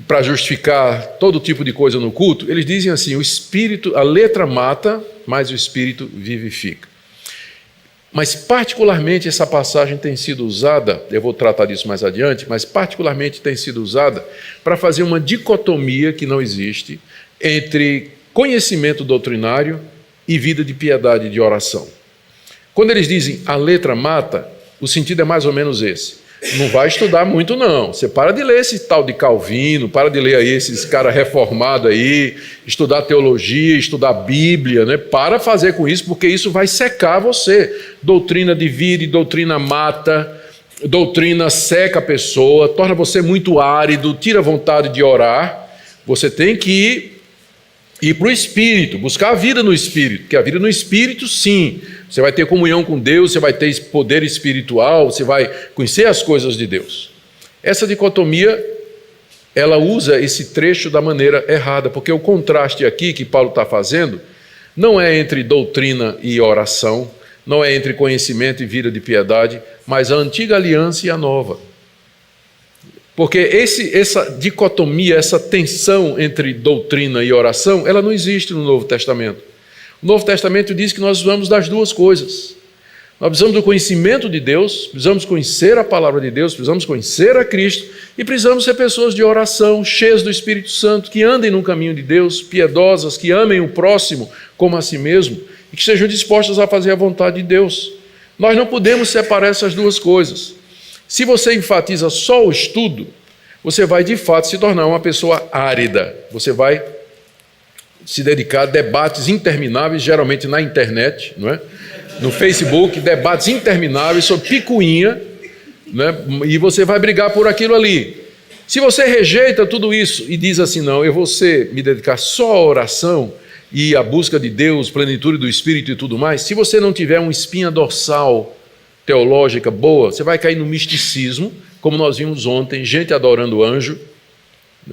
para justificar todo tipo de coisa no culto, eles dizem assim, o Espírito, a letra mata, mas o Espírito vivifica. Mas particularmente essa passagem tem sido usada, eu vou tratar disso mais adiante, mas particularmente tem sido usada para fazer uma dicotomia que não existe entre conhecimento doutrinário e vida de piedade e de oração. Quando eles dizem a letra mata, o sentido é mais ou menos esse. Não vai estudar muito não, você para de ler esse tal de Calvino, para de ler aí esses caras reformados aí, estudar teologia, estudar Bíblia, né? Para fazer com isso, porque isso vai secar você. Doutrina divide, doutrina mata, doutrina seca a pessoa, torna você muito árido, tira a vontade de orar. Você tem que ir para o Espírito, buscar a vida no Espírito, porque a vida no Espírito, sim, você vai ter comunhão com Deus, você vai ter poder espiritual, você vai conhecer as coisas de Deus. Essa dicotomia, ela usa esse trecho da maneira errada, porque o contraste aqui que Paulo está fazendo não é entre doutrina e oração, não é entre conhecimento e vida de piedade, mas a antiga aliança e a nova. Porque essa dicotomia, essa tensão entre doutrina e oração, ela não existe no Novo Testamento. O Novo Testamento diz que nós precisamos das duas coisas. Nós precisamos do conhecimento de Deus, precisamos conhecer a palavra de Deus, precisamos conhecer a Cristo e precisamos ser pessoas de oração, cheias do Espírito Santo, que andem no caminho de Deus, piedosas, que amem o próximo como a si mesmo e que estejam dispostas a fazer a vontade de Deus. Nós não podemos separar essas duas coisas. Se você enfatiza só o estudo, você vai de fato se tornar uma pessoa árida. Você vai se dedicar a debates intermináveis, geralmente na internet, não é? No Facebook, debates intermináveis sobre picuinha, né? E você vai brigar por aquilo ali. Se você rejeita tudo isso e diz assim, não, eu vou me dedicar só à oração e à busca de Deus, plenitude do Espírito e tudo mais, se você não tiver uma espinha dorsal teológica boa, você vai cair no misticismo, como nós vimos ontem, gente adorando anjo,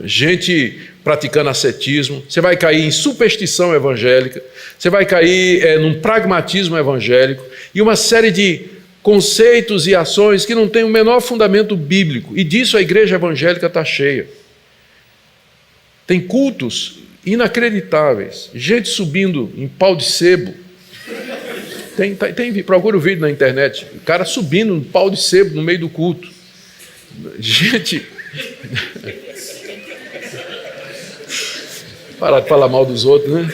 gente praticando ascetismo, você vai cair em superstição evangélica, você vai cair num pragmatismo evangélico e uma série de conceitos e ações que não têm o menor fundamento bíblico, e disso a igreja evangélica está cheia. Tem cultos inacreditáveis, gente subindo em pau de sebo. Procura o vídeo na internet, o cara subindo em pau de sebo no meio do culto. Gente... Parar de falar mal dos outros, né?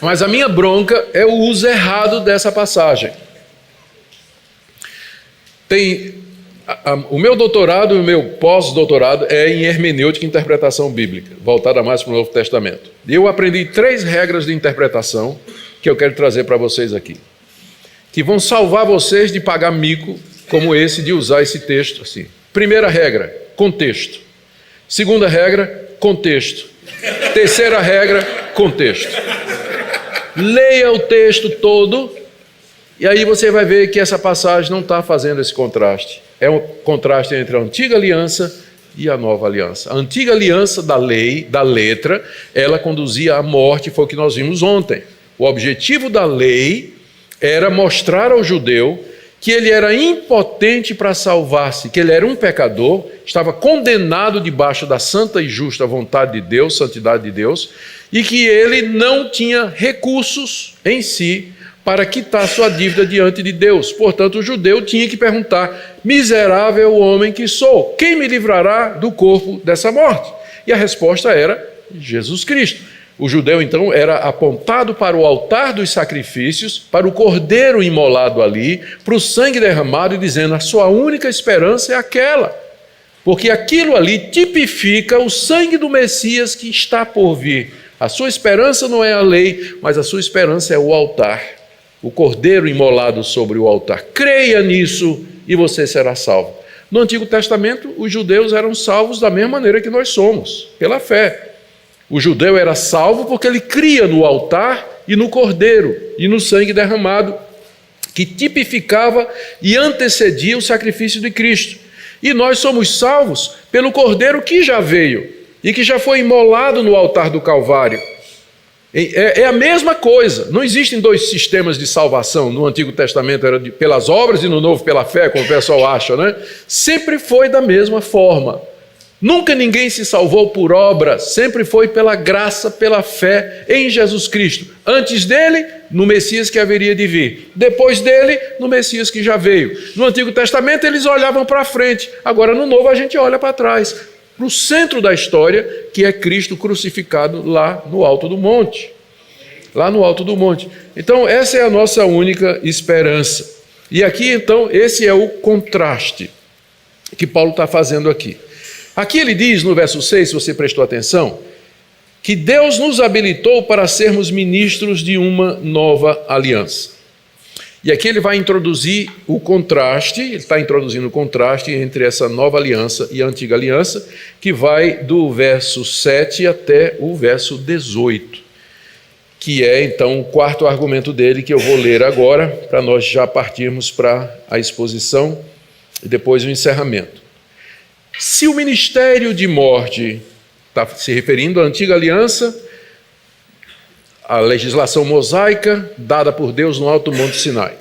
Mas a minha bronca é o uso errado dessa passagem. O meu doutorado e o meu pós-doutorado é em hermenêutica e interpretação bíblica, voltada mais para o Novo Testamento. E eu aprendi 3 regras de interpretação que eu quero trazer para vocês aqui, que vão salvar vocês de pagar mico como esse, de usar esse texto assim. Primeira regra, contexto. Segunda regra, contexto. Terceira regra, contexto. Leia o texto todo e aí você vai ver que essa passagem não está fazendo esse contraste. É um contraste entre a antiga aliança e a nova aliança. A antiga aliança da lei, da letra, ela conduzia à morte, foi o que nós vimos ontem. O objetivo da lei era mostrar ao judeu que ele era impotente para salvar-se, que ele era um pecador, estava condenado debaixo da santa e justa vontade de Deus, santidade de Deus, e que ele não tinha recursos em si para quitar sua dívida diante de Deus. Portanto, o judeu tinha que perguntar: miserável homem que sou, quem me livrará do corpo dessa morte? E a resposta era Jesus Cristo. O judeu, então, era apontado para o altar dos sacrifícios, para o cordeiro imolado ali, para o sangue derramado, e dizendo: a sua única esperança é aquela, porque aquilo ali tipifica o sangue do Messias que está por vir. A sua esperança não é a lei, mas a sua esperança é o altar, o cordeiro imolado sobre o altar. Creia nisso e você será salvo. No Antigo Testamento, os judeus eram salvos da mesma maneira que nós somos, pela fé. O judeu era salvo porque ele cria no altar e no cordeiro e no sangue derramado, que tipificava e antecedia o sacrifício de Cristo. E nós somos salvos pelo cordeiro que já veio e que já foi imolado no altar do Calvário. É a mesma coisa. Não existem 2 sistemas de salvação. No Antigo Testamento era pelas obras e no Novo pela fé, como o pessoal acha, né? Sempre foi da mesma forma. Nunca ninguém se salvou por obra, sempre foi pela graça, pela fé em Jesus Cristo. Antes dele, no Messias que haveria de vir. Depois dele, no Messias que já veio. No Antigo Testamento eles olhavam para frente, agora no Novo a gente olha para trás, para o centro da história, que é Cristo crucificado lá no alto do monte. Lá no alto do monte. Então essa é a nossa única esperança. E aqui então esse é o contraste que Paulo está fazendo aqui. Aqui ele diz no verso 6, se você prestou atenção, que Deus nos habilitou para sermos ministros de uma nova aliança. E aqui ele vai introduzir o contraste, ele está introduzindo o contraste entre essa nova aliança e a antiga aliança, que vai do verso 7 até o verso 18, que é então o 4º argumento dele, que eu vou ler agora, para nós já partirmos para a exposição e depois o encerramento. Se o ministério de morte, está se referindo à antiga aliança, a legislação mosaica dada por Deus no alto monte Sinai.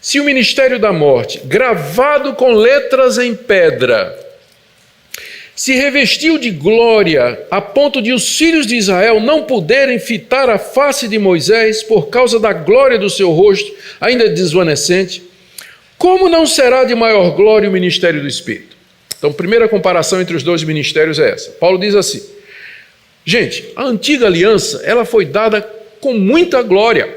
Se o ministério da morte, gravado com letras em pedra, se revestiu de glória a ponto de os filhos de Israel não poderem fitar a face de Moisés por causa da glória do seu rosto, ainda desvanecente, como não será de maior glória o ministério do Espírito? Então, a primeira comparação entre os 2 ministérios é essa. Paulo diz assim: gente, a antiga aliança, ela foi dada com muita glória,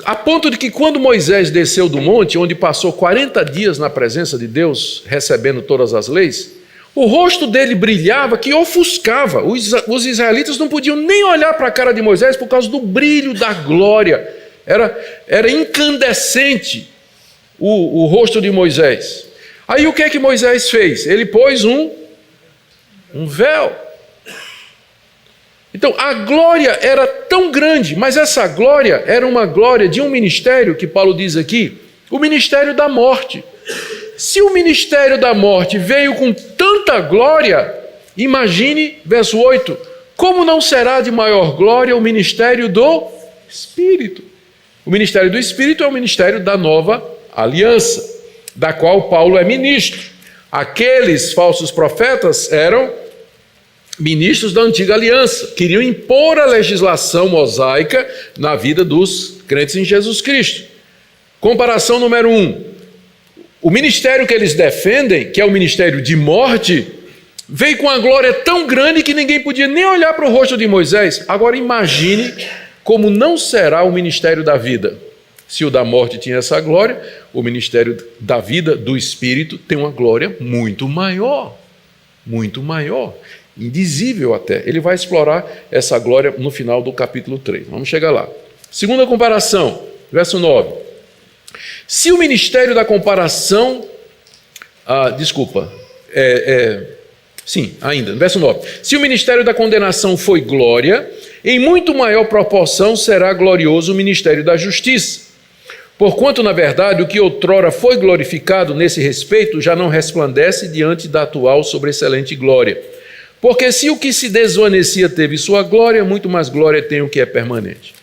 a ponto de que quando Moisés desceu do monte, onde passou 40 dias na presença de Deus, recebendo todas as leis, o rosto dele brilhava que ofuscava. Os israelitas não podiam nem olhar para a cara de Moisés por causa do brilho da glória. Era incandescente o rosto de Moisés. Aí o que é que Moisés fez? Ele pôs um véu. Então a glória era tão grande, mas essa glória era uma glória de um ministério que Paulo diz aqui, o ministério da morte. se o ministério da morte veio com tanta glória, imagine, verso 8, como não será de maior glória o ministério do Espírito? O ministério do Espírito é o ministério da nova aliança, da qual Paulo é ministro. Aqueles falsos profetas eram ministros da antiga aliança, queriam impor a legislação mosaica na vida dos crentes em Jesus Cristo. Comparação número 1. O ministério que eles defendem, que é o ministério de morte, veio com uma glória tão grande que ninguém podia nem olhar para o rosto de Moisés. Agora imagine como não será o ministério da vida. Se o da morte tinha essa glória, o ministério da vida, do Espírito, tem uma glória muito maior, indizível até. Ele vai explorar essa glória no final do capítulo 3. Vamos chegar lá. Segunda comparação, verso 9. Se o ministério da comparação... verso 9. Se o ministério da condenação foi glória, em muito maior proporção será glorioso o ministério da justiça. Porquanto, na verdade, o que outrora foi glorificado nesse respeito já não resplandece diante da atual sobreexcelente glória. Porque se o que se desvanecia teve sua glória, muito mais glória tem o que é permanente.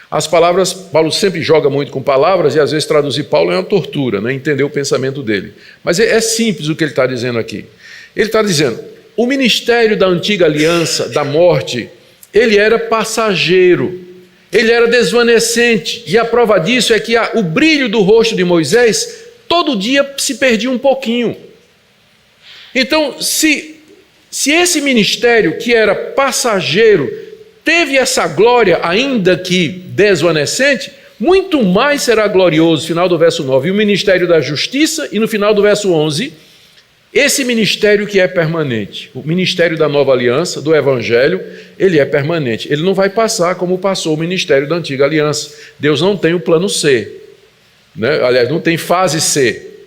As palavras, Paulo sempre joga muito com palavras e às vezes traduzir Paulo é uma tortura, né? Entender o pensamento dele. Mas é simples o que ele está dizendo aqui. Ele está dizendo, o ministério da antiga aliança, da morte, ele era passageiro. Ele era desvanecente, e a prova disso é que o brilho do rosto de Moisés todo dia se perdia um pouquinho. Então, se esse ministério que era passageiro teve essa glória, ainda que desvanecente, muito mais será glorioso, final do verso 9, e o ministério da justiça, e no final do verso 11, esse ministério que é permanente, o ministério da nova aliança, do evangelho, ele é permanente. Ele não vai passar como passou o ministério da antiga aliança. Deus não tem o plano C, né? Aliás, não tem fase C.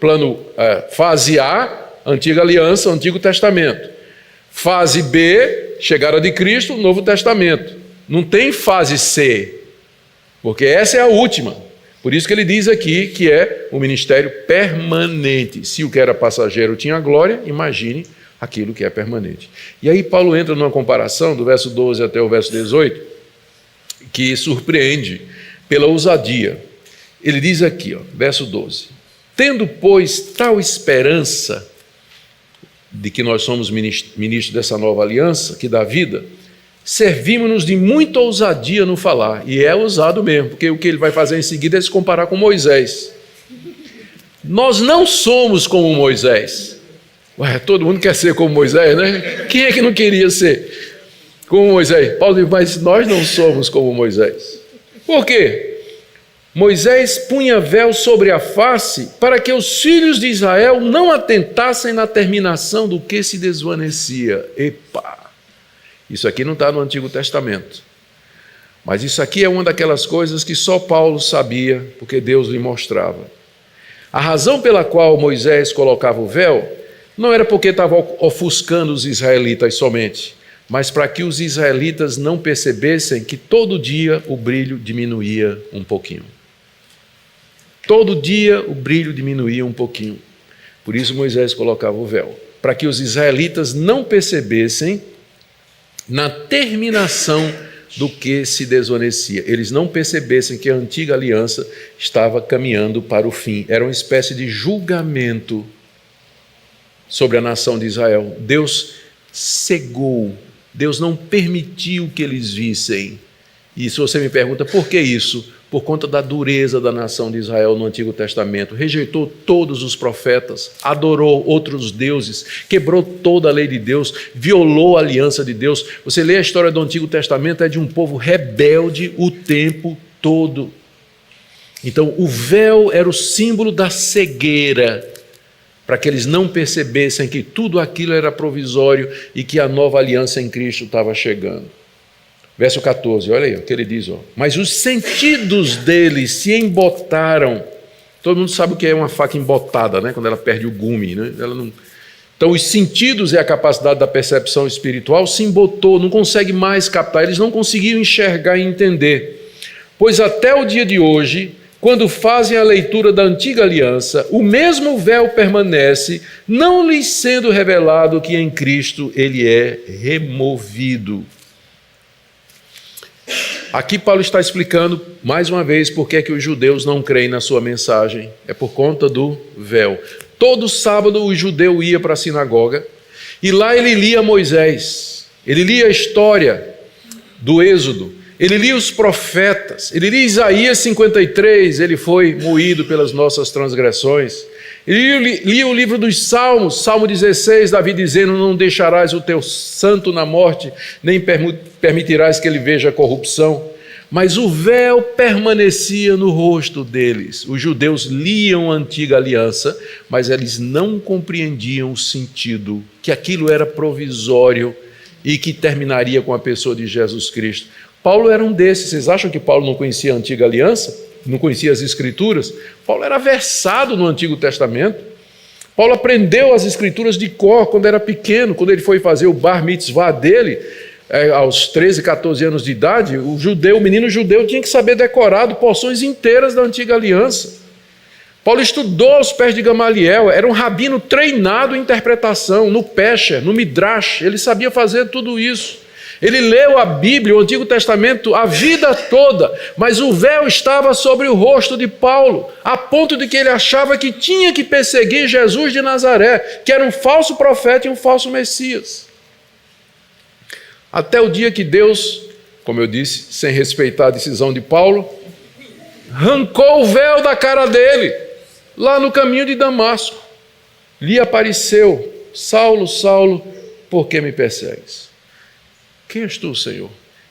Fase A, antiga aliança, Antigo Testamento. Fase B, chegada de Cristo, Novo Testamento. Não tem fase C, porque essa é a última. Por isso que ele diz aqui que é um ministério permanente. Se o que era passageiro tinha glória, imagine aquilo que é permanente. E aí Paulo entra numa comparação do verso 12 até o verso 18, que surpreende pela ousadia. Ele diz aqui, verso 12, tendo, pois, tal esperança de que nós somos ministros dessa nova aliança, que dá vida, servimos-nos de muita ousadia no falar, e é ousado mesmo, porque o que ele vai fazer em seguida é se comparar com Moisés. Nós não somos como Moisés. Todo mundo quer ser como Moisés, né? Quem é que não queria ser como Moisés? Paulo diz, mas nós não somos como Moisés. Por quê? Moisés punha véu sobre a face para que os filhos de Israel não atentassem na terminação do que se desvanecia. Epa! Isso aqui não está no Antigo Testamento. Mas isso aqui é uma daquelas coisas que só Paulo sabia, porque Deus lhe mostrava. A razão pela qual Moisés colocava o véu não era porque estava ofuscando os israelitas somente, mas para que os israelitas não percebessem que todo dia o brilho diminuía um pouquinho. Todo dia o brilho diminuía um pouquinho. Por isso Moisés colocava o véu, para que os israelitas não percebessem na terminação do que se desvanecia. Eles não percebessem que a antiga aliança estava caminhando para o fim. Era uma espécie de julgamento sobre a nação de Israel. Deus cegou, Deus não permitiu que eles vissem. E se você me pergunta por que isso? Por conta da dureza da nação de Israel no Antigo Testamento, rejeitou todos os profetas, adorou outros deuses, quebrou toda a lei de Deus, violou a aliança de Deus. Você lê a história do Antigo Testamento, é de um povo rebelde o tempo todo. Então, o véu era o símbolo da cegueira, para que eles não percebessem que tudo aquilo era provisório e que a nova aliança em Cristo estava chegando. Verso 14, olha aí o que ele diz. Mas os sentidos deles se embotaram. Todo mundo sabe o que é uma faca embotada, né? Quando ela perde o gume. Né? Então, os sentidos é a capacidade da percepção espiritual, se embotou, não consegue mais captar. Eles não conseguiam enxergar e entender. Pois até o dia de hoje quando fazem a leitura da antiga aliança, o mesmo véu permanece, não lhes sendo revelado que em Cristo ele é removido. Aqui Paulo está explicando, mais uma vez, por que é que os judeus não creem na sua mensagem. É por conta do véu. Todo sábado o judeu ia para a sinagoga e lá ele lia Moisés, ele lia a história do Êxodo, ele lia os profetas, ele lia Isaías 53, ele foi moído pelas nossas transgressões. Ele lia o livro dos Salmos, Salmo 16, Davi dizendo: não deixarás o teu santo na morte, nem permitirás que ele veja a corrupção. Mas o véu permanecia no rosto deles. Os judeus liam a antiga aliança, mas eles não compreendiam o sentido, que aquilo era provisório e que terminaria com a pessoa de Jesus Cristo. Paulo era um desses. Vocês acham que Paulo não conhecia a antiga aliança? Não conhecia as escrituras? Paulo era versado no Antigo Testamento. Paulo aprendeu as escrituras de cor quando era pequeno, quando ele foi fazer o bar mitzvah dele, aos 13, 14 anos de idade. O menino judeu tinha que saber decorado porções inteiras da antiga aliança. Paulo estudou aos pés de Gamaliel, era um rabino treinado em interpretação, no Pesher, no Midrash, ele sabia fazer tudo isso. Ele leu a Bíblia, o Antigo Testamento, a vida toda, mas o véu estava sobre o rosto de Paulo, a ponto de que ele achava que tinha que perseguir Jesus de Nazaré, que era um falso profeta e um falso Messias. Até o dia que Deus, como eu disse, sem respeitar a decisão de Paulo, arrancou o véu da cara dele, lá no caminho de Damasco. Lhe apareceu: Saulo, Saulo, por que me persegues? Quem és tu, Senhor?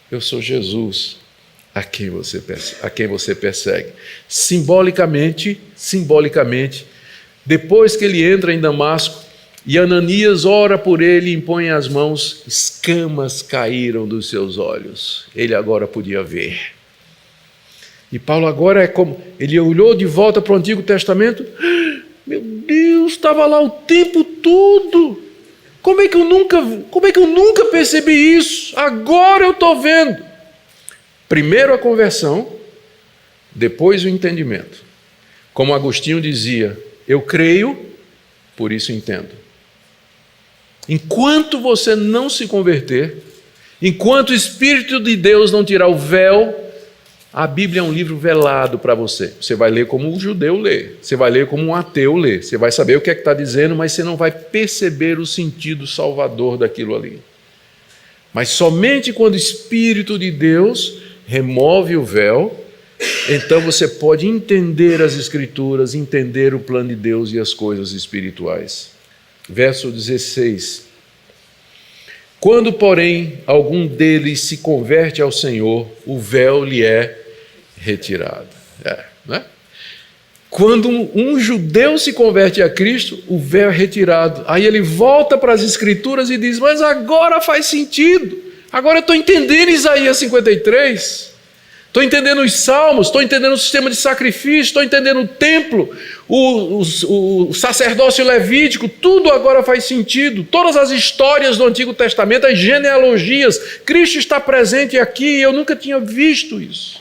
Eu sou Jesus, a quem você persegue. Simbolicamente, depois que ele entra em Damasco e Ananias ora por ele e impõe as mãos, escamas caíram dos seus olhos. Ele agora podia ver. E Paulo agora ele olhou de volta para o Antigo Testamento. Meu Deus, estava lá o tempo todo. Como é que eu nunca percebi isso? Agora eu estou vendo. Primeiro a conversão, depois o entendimento. Como Agostinho dizia: eu creio, por isso entendo. Enquanto você não se converter, enquanto o Espírito de Deus não tirar o véu, a Bíblia é um livro velado para você. Você vai ler como um judeu lê, você vai ler como um ateu lê, você vai saber o que é que está dizendo, mas você não vai perceber o sentido salvador daquilo ali. Mas somente quando o Espírito de Deus remove o véu, então você pode entender as Escrituras, entender o plano de Deus e as coisas espirituais. Verso 16. Quando, porém, algum deles se converte ao Senhor, o véu lhe é retirado. Né? Quando um judeu se converte a Cristo, o véu é retirado. Aí ele volta para as Escrituras e diz: mas agora faz sentido. Agora eu estou entendendo Isaías 53. Estou entendendo os Salmos, estou entendendo o sistema de sacrifício, estou entendendo o templo, o sacerdócio levítico, tudo agora faz sentido. Todas as histórias do Antigo Testamento, as genealogias, Cristo está presente aqui e eu nunca tinha visto isso.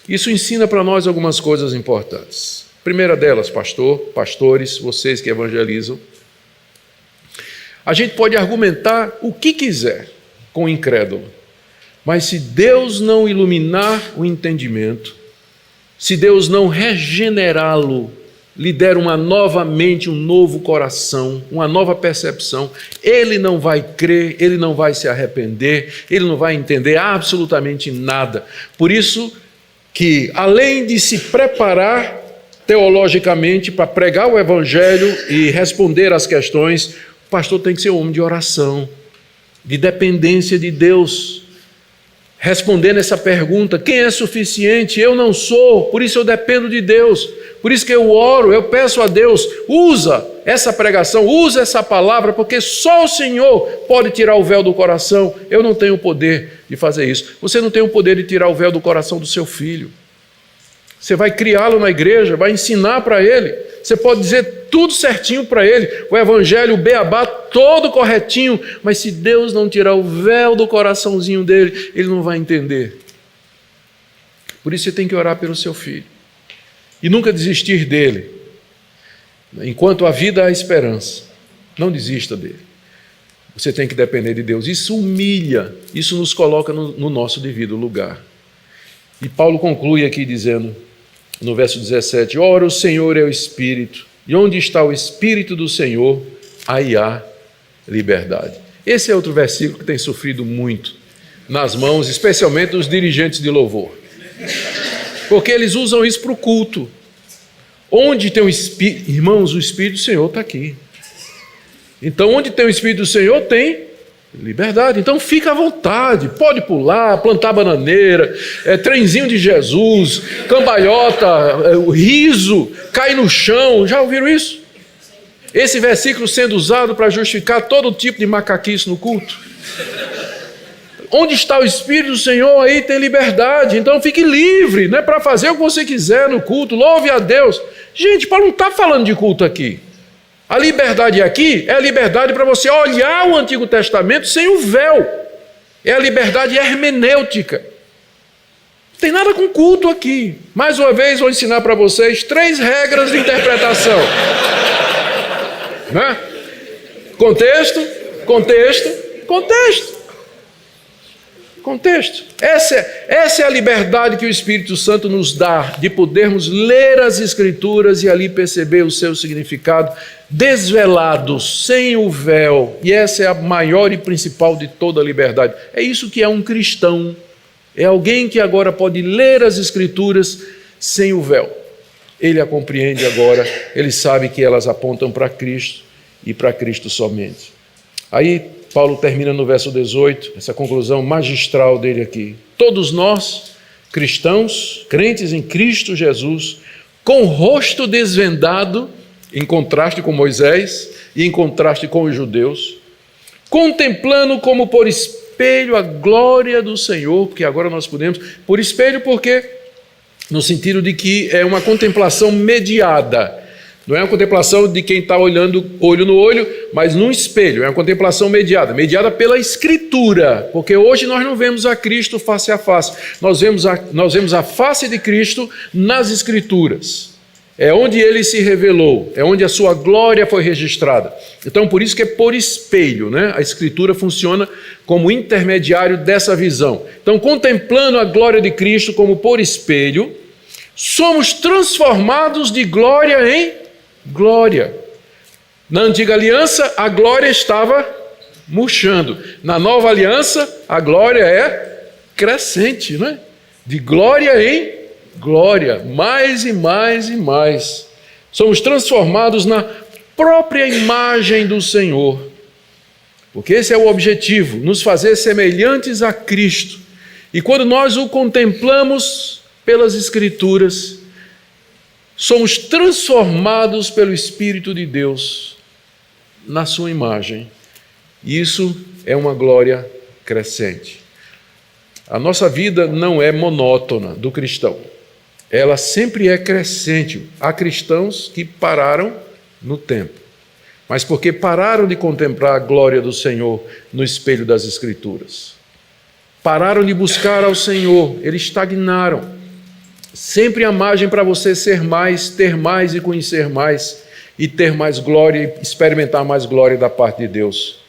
Isso ensina para nós algumas coisas importantes. Primeira delas, pastores, vocês que evangelizam, a gente pode argumentar o que quiser com o incrédulo, mas se Deus não iluminar o entendimento, se Deus não regenerá-lo, lhe der uma nova mente, um novo coração, uma nova percepção, ele não vai crer, ele não vai se arrepender, ele não vai entender absolutamente nada. Por isso que, além de se preparar teologicamente para pregar o Evangelho e responder às questões, o pastor tem que ser um homem de oração, de dependência de Deus, respondendo essa pergunta: quem é suficiente? Eu não sou, por isso eu dependo de Deus, por isso que eu oro, eu peço a Deus, usa essa pregação, usa essa palavra, porque só o Senhor pode tirar o véu do coração. Eu não tenho o poder de fazer isso. Você não tem o poder de tirar o véu do coração do seu filho. Você vai criá-lo na igreja, vai ensinar para ele, você pode dizer tudo certinho para ele, o evangelho, o beabá, todo corretinho, mas se Deus não tirar o véu do coraçãozinho dele, ele não vai entender. Por isso você tem que orar pelo seu filho. E nunca desistir dele. Enquanto a vida há esperança, não desista dele. Você tem que depender de Deus. Isso humilha, isso nos coloca no nosso devido lugar. E Paulo conclui aqui dizendo, no verso 17, ora, o Senhor é o Espírito, e onde está o Espírito do Senhor, aí há liberdade. Esse é outro versículo que tem sofrido muito nas mãos, especialmente dos dirigentes de louvor. Porque eles usam isso para o culto. Onde tem o Espírito, irmãos, o Espírito do Senhor está aqui. Então, onde tem o Espírito do Senhor, tem liberdade. Então, fica à vontade, pode pular, plantar bananeira, trenzinho de Jesus, cambalhota, riso, cair no chão. Já ouviram isso? Esse versículo sendo usado para justificar todo tipo de macaquice no culto. Onde está o Espírito do Senhor, aí tem liberdade. Então fique livre, né, para fazer o que você quiser no culto. Louve a Deus. Gente, Paulo não está falando de culto aqui. A liberdade aqui é a liberdade para você olhar o Antigo Testamento sem o véu. É a liberdade hermenêutica. Não tem nada com culto aqui. Mais uma vez vou ensinar para vocês 3 regras de interpretação. Né? Contexto, contexto, contexto. Contexto. Essa é a liberdade que o Espírito Santo nos dá, de podermos ler as Escrituras e ali perceber o seu significado, desvelados, sem o véu. E essa é a maior e principal de toda a liberdade. É isso que é um cristão. É alguém que agora pode ler as Escrituras sem o véu. Ele a compreende agora, ele sabe que elas apontam para Cristo e para Cristo somente. Aí Paulo termina no verso 18, essa conclusão magistral dele aqui. Todos nós, cristãos, crentes em Cristo Jesus, com o rosto desvendado, em contraste com Moisés e em contraste com os judeus, contemplando como por espelho a glória do Senhor, porque agora nós podemos, por espelho porque, no sentido de que é uma contemplação mediada. Não é uma contemplação de quem está olhando olho no olho, mas num espelho. É uma contemplação mediada pela Escritura, porque hoje nós não vemos a Cristo face a face. Nós vemos a face de Cristo nas Escrituras. É onde Ele se revelou, é onde a sua glória foi registrada. Então, por isso que é por espelho, né? A Escritura funciona como intermediário dessa visão. Então, contemplando a glória de Cristo como por espelho, somos transformados de glória em glória. Na antiga aliança, a glória estava murchando. Na nova aliança, a glória é crescente, né? De glória em glória, mais e mais e mais. Somos transformados na própria imagem do Senhor. Porque esse é o objetivo, nos fazer semelhantes a Cristo. E quando nós o contemplamos pelas Escrituras, somos transformados pelo Espírito de Deus na sua imagem. Isso é uma glória crescente. A nossa vida não é monótona do cristão. Ela sempre é crescente. Há cristãos que pararam no tempo, mas porque pararam de contemplar a glória do Senhor no espelho das Escrituras. Pararam de buscar ao Senhor, eles estagnaram. Sempre há margem para você ser mais, ter mais e conhecer mais, e ter mais glória e experimentar mais glória da parte de Deus.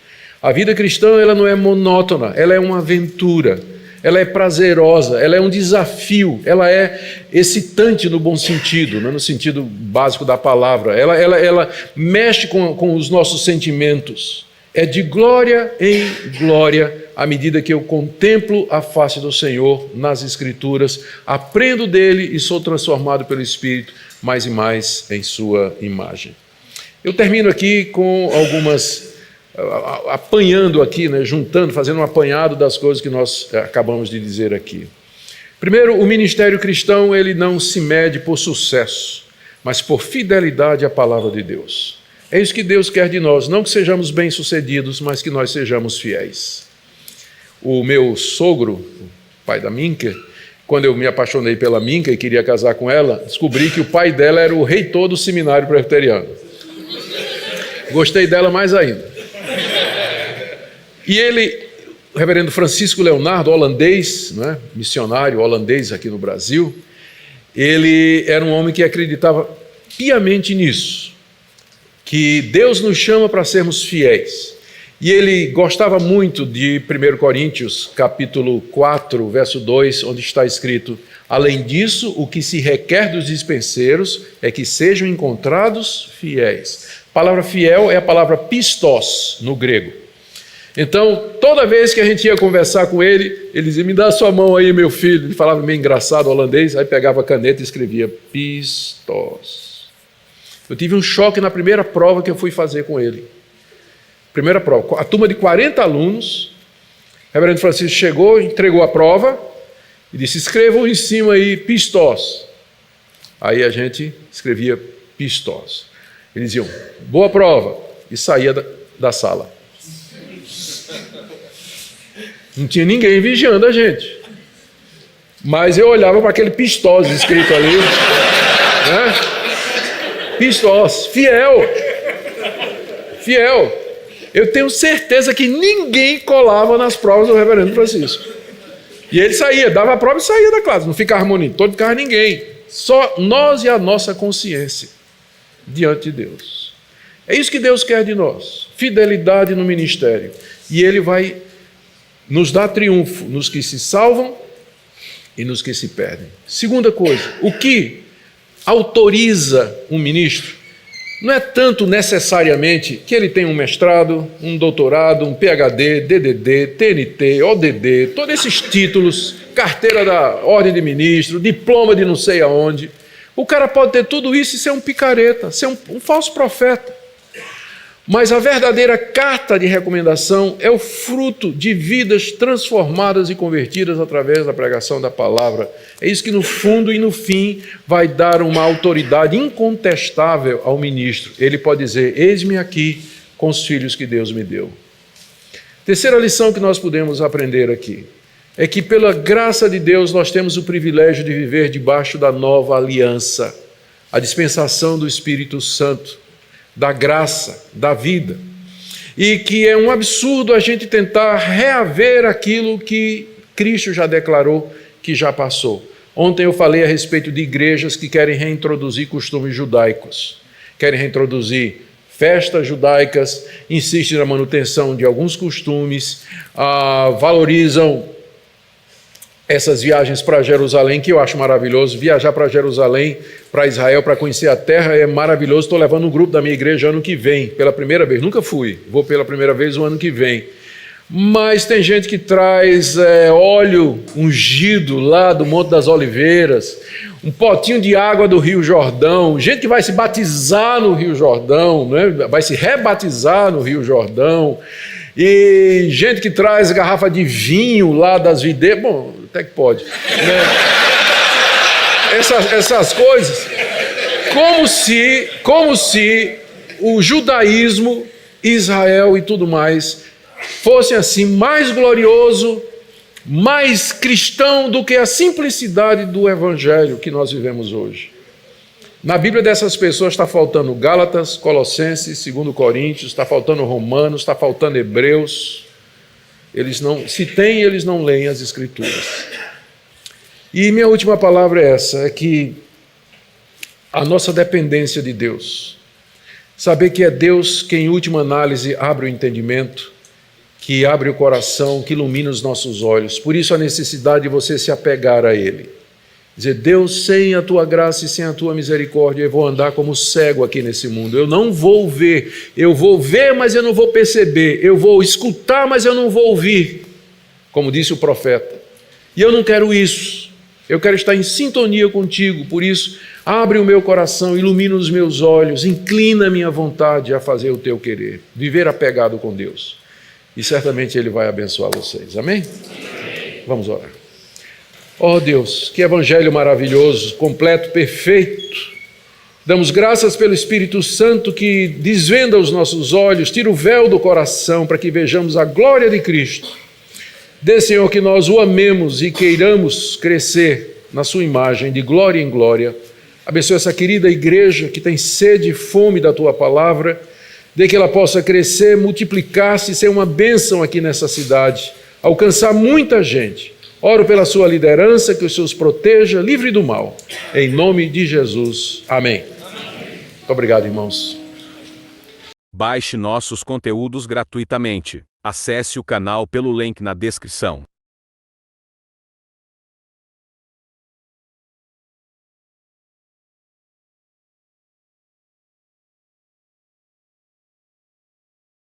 A vida cristã, ela não é monótona, ela é uma aventura, ela é prazerosa, ela é um desafio, ela é excitante no bom sentido, no sentido básico da palavra. Ela mexe com os nossos sentimentos. É de glória em glória, à medida que eu contemplo a face do Senhor nas Escrituras, aprendo dele e sou transformado pelo Espírito mais e mais em sua imagem. Eu termino aqui com algumas, apanhando aqui, né, juntando, fazendo um apanhado das coisas que nós acabamos de dizer aqui. Primeiro, o ministério cristão, ele não se mede por sucesso, mas por fidelidade à palavra de Deus. É isso que Deus quer de nós, não que sejamos bem-sucedidos, mas que nós sejamos fiéis. O meu sogro, pai da Minka, quando eu me apaixonei pela Minka e queria casar com ela, descobri que o pai dela era o reitor do seminário presbiteriano. Gostei dela mais ainda. E ele, o reverendo Francisco Leonardo, holandês, né, missionário holandês aqui no Brasil, ele era um homem que acreditava piamente nisso, que Deus nos chama para sermos fiéis. E ele gostava muito de 1 Coríntios, capítulo 4, verso 2, onde está escrito: além disso, o que se requer dos dispenseiros é que sejam encontrados fiéis. A palavra fiel é a palavra pistos, no grego. Então, toda vez que a gente ia conversar com ele, ele dizia: me dá a sua mão aí, meu filho. Ele falava meio engraçado holandês, aí pegava a caneta e escrevia pistos. Eu tive um choque na primeira prova que eu fui fazer com ele. Primeira prova, a turma de 40 alunos, o reverendo Francisco chegou, entregou a prova e disse: escrevam em cima aí pistos. Aí a gente escrevia pistos. Eles diziam: boa prova, e saía da sala. Não tinha ninguém vigiando a gente. Mas eu olhava para aquele pistos escrito ali, né? Pistos, fiel. Fiel. Eu tenho certeza que ninguém colava nas provas do reverendo Francisco. E ele saía, dava a prova e saía da classe. Não ficava monitor, não ficava ninguém. Só nós e a nossa consciência diante de Deus. É isso que Deus quer de nós. Fidelidade no ministério. E Ele vai nos dar triunfo nos que se salvam e nos que se perdem. Segunda coisa, o que autoriza um ministro não é tanto necessariamente que ele tenha um mestrado, um doutorado, um PhD, DDD, TNT, ODD, todos esses títulos, carteira da ordem de ministro, diploma de não sei aonde. O cara pode ter tudo isso e ser um picareta, ser um falso profeta. Mas a verdadeira carta de recomendação é o fruto de vidas transformadas e convertidas através da pregação da palavra. É isso que no fundo e no fim vai dar uma autoridade incontestável ao ministro. Ele pode dizer: eis-me aqui com os filhos que Deus me deu. Terceira lição que nós podemos aprender aqui é que pela graça de Deus nós temos o privilégio de viver debaixo da nova aliança, a dispensação do Espírito Santo, da graça, da vida, e que é um absurdo a gente tentar reaver aquilo que Cristo já declarou que já passou. Ontem eu falei a respeito de igrejas que querem reintroduzir costumes judaicos, querem reintroduzir festas judaicas, insistem na manutenção de alguns costumes, valorizam essas viagens para Jerusalém, que eu acho maravilhoso. Viajar para Jerusalém, para Israel, para conhecer a terra é maravilhoso. Estou levando um grupo da minha igreja ano que vem, pela primeira vez. Nunca fui, vou pela primeira vez o ano que vem. Mas tem gente que traz óleo ungido lá do Monte das Oliveiras, um potinho de água do Rio Jordão, gente que vai se batizar no Rio Jordão, né? Vai se rebatizar no Rio Jordão, e gente que traz garrafa de vinho lá das videiras. Bom, até que pode, né? Essas coisas, como se o judaísmo, Israel e tudo mais fosse assim mais glorioso, mais cristão do que a simplicidade do evangelho que nós vivemos hoje. Na Bíblia dessas pessoas está faltando Gálatas, Colossenses, 2 Coríntios, está faltando Romanos, está faltando Hebreus. Eles não, se tem, eles não leem as Escrituras. E minha última palavra é essa, é que a nossa dependência de Deus, saber que é Deus quem, em última análise, abre o entendimento, que abre o coração, que ilumina os nossos olhos. Por isso a necessidade de você se apegar a Ele. Dizer: Deus, sem a Tua graça e sem a Tua misericórdia, eu vou andar como cego aqui nesse mundo. Eu não vou ver. Eu vou ver, mas eu não vou perceber. Eu vou escutar, mas eu não vou ouvir, como disse o profeta. E eu não quero isso. Eu quero estar em sintonia contigo. Por isso, abre o meu coração, ilumina os meus olhos, inclina a minha vontade a fazer o Teu querer. Viver apegado com Deus. E certamente Ele vai abençoar vocês. Amém? Amém. Vamos orar. Ó Deus, que evangelho maravilhoso, completo, perfeito. Damos graças pelo Espírito Santo que desvenda os nossos olhos, tira o véu do coração para que vejamos a glória de Cristo. Dê, Senhor, que nós o amemos e queiramos crescer na sua imagem, de glória em glória. Abençoe essa querida igreja que tem sede e fome da Tua palavra. Dê que ela possa crescer, multiplicar-se, ser uma bênção aqui nessa cidade, alcançar muita gente. Oro pela sua liderança, que o Senhor os proteja, livre do mal. Em nome de Jesus. Amém. Muito obrigado, irmãos.
Baixe nossos conteúdos gratuitamente. Acesse o canal pelo link na descrição.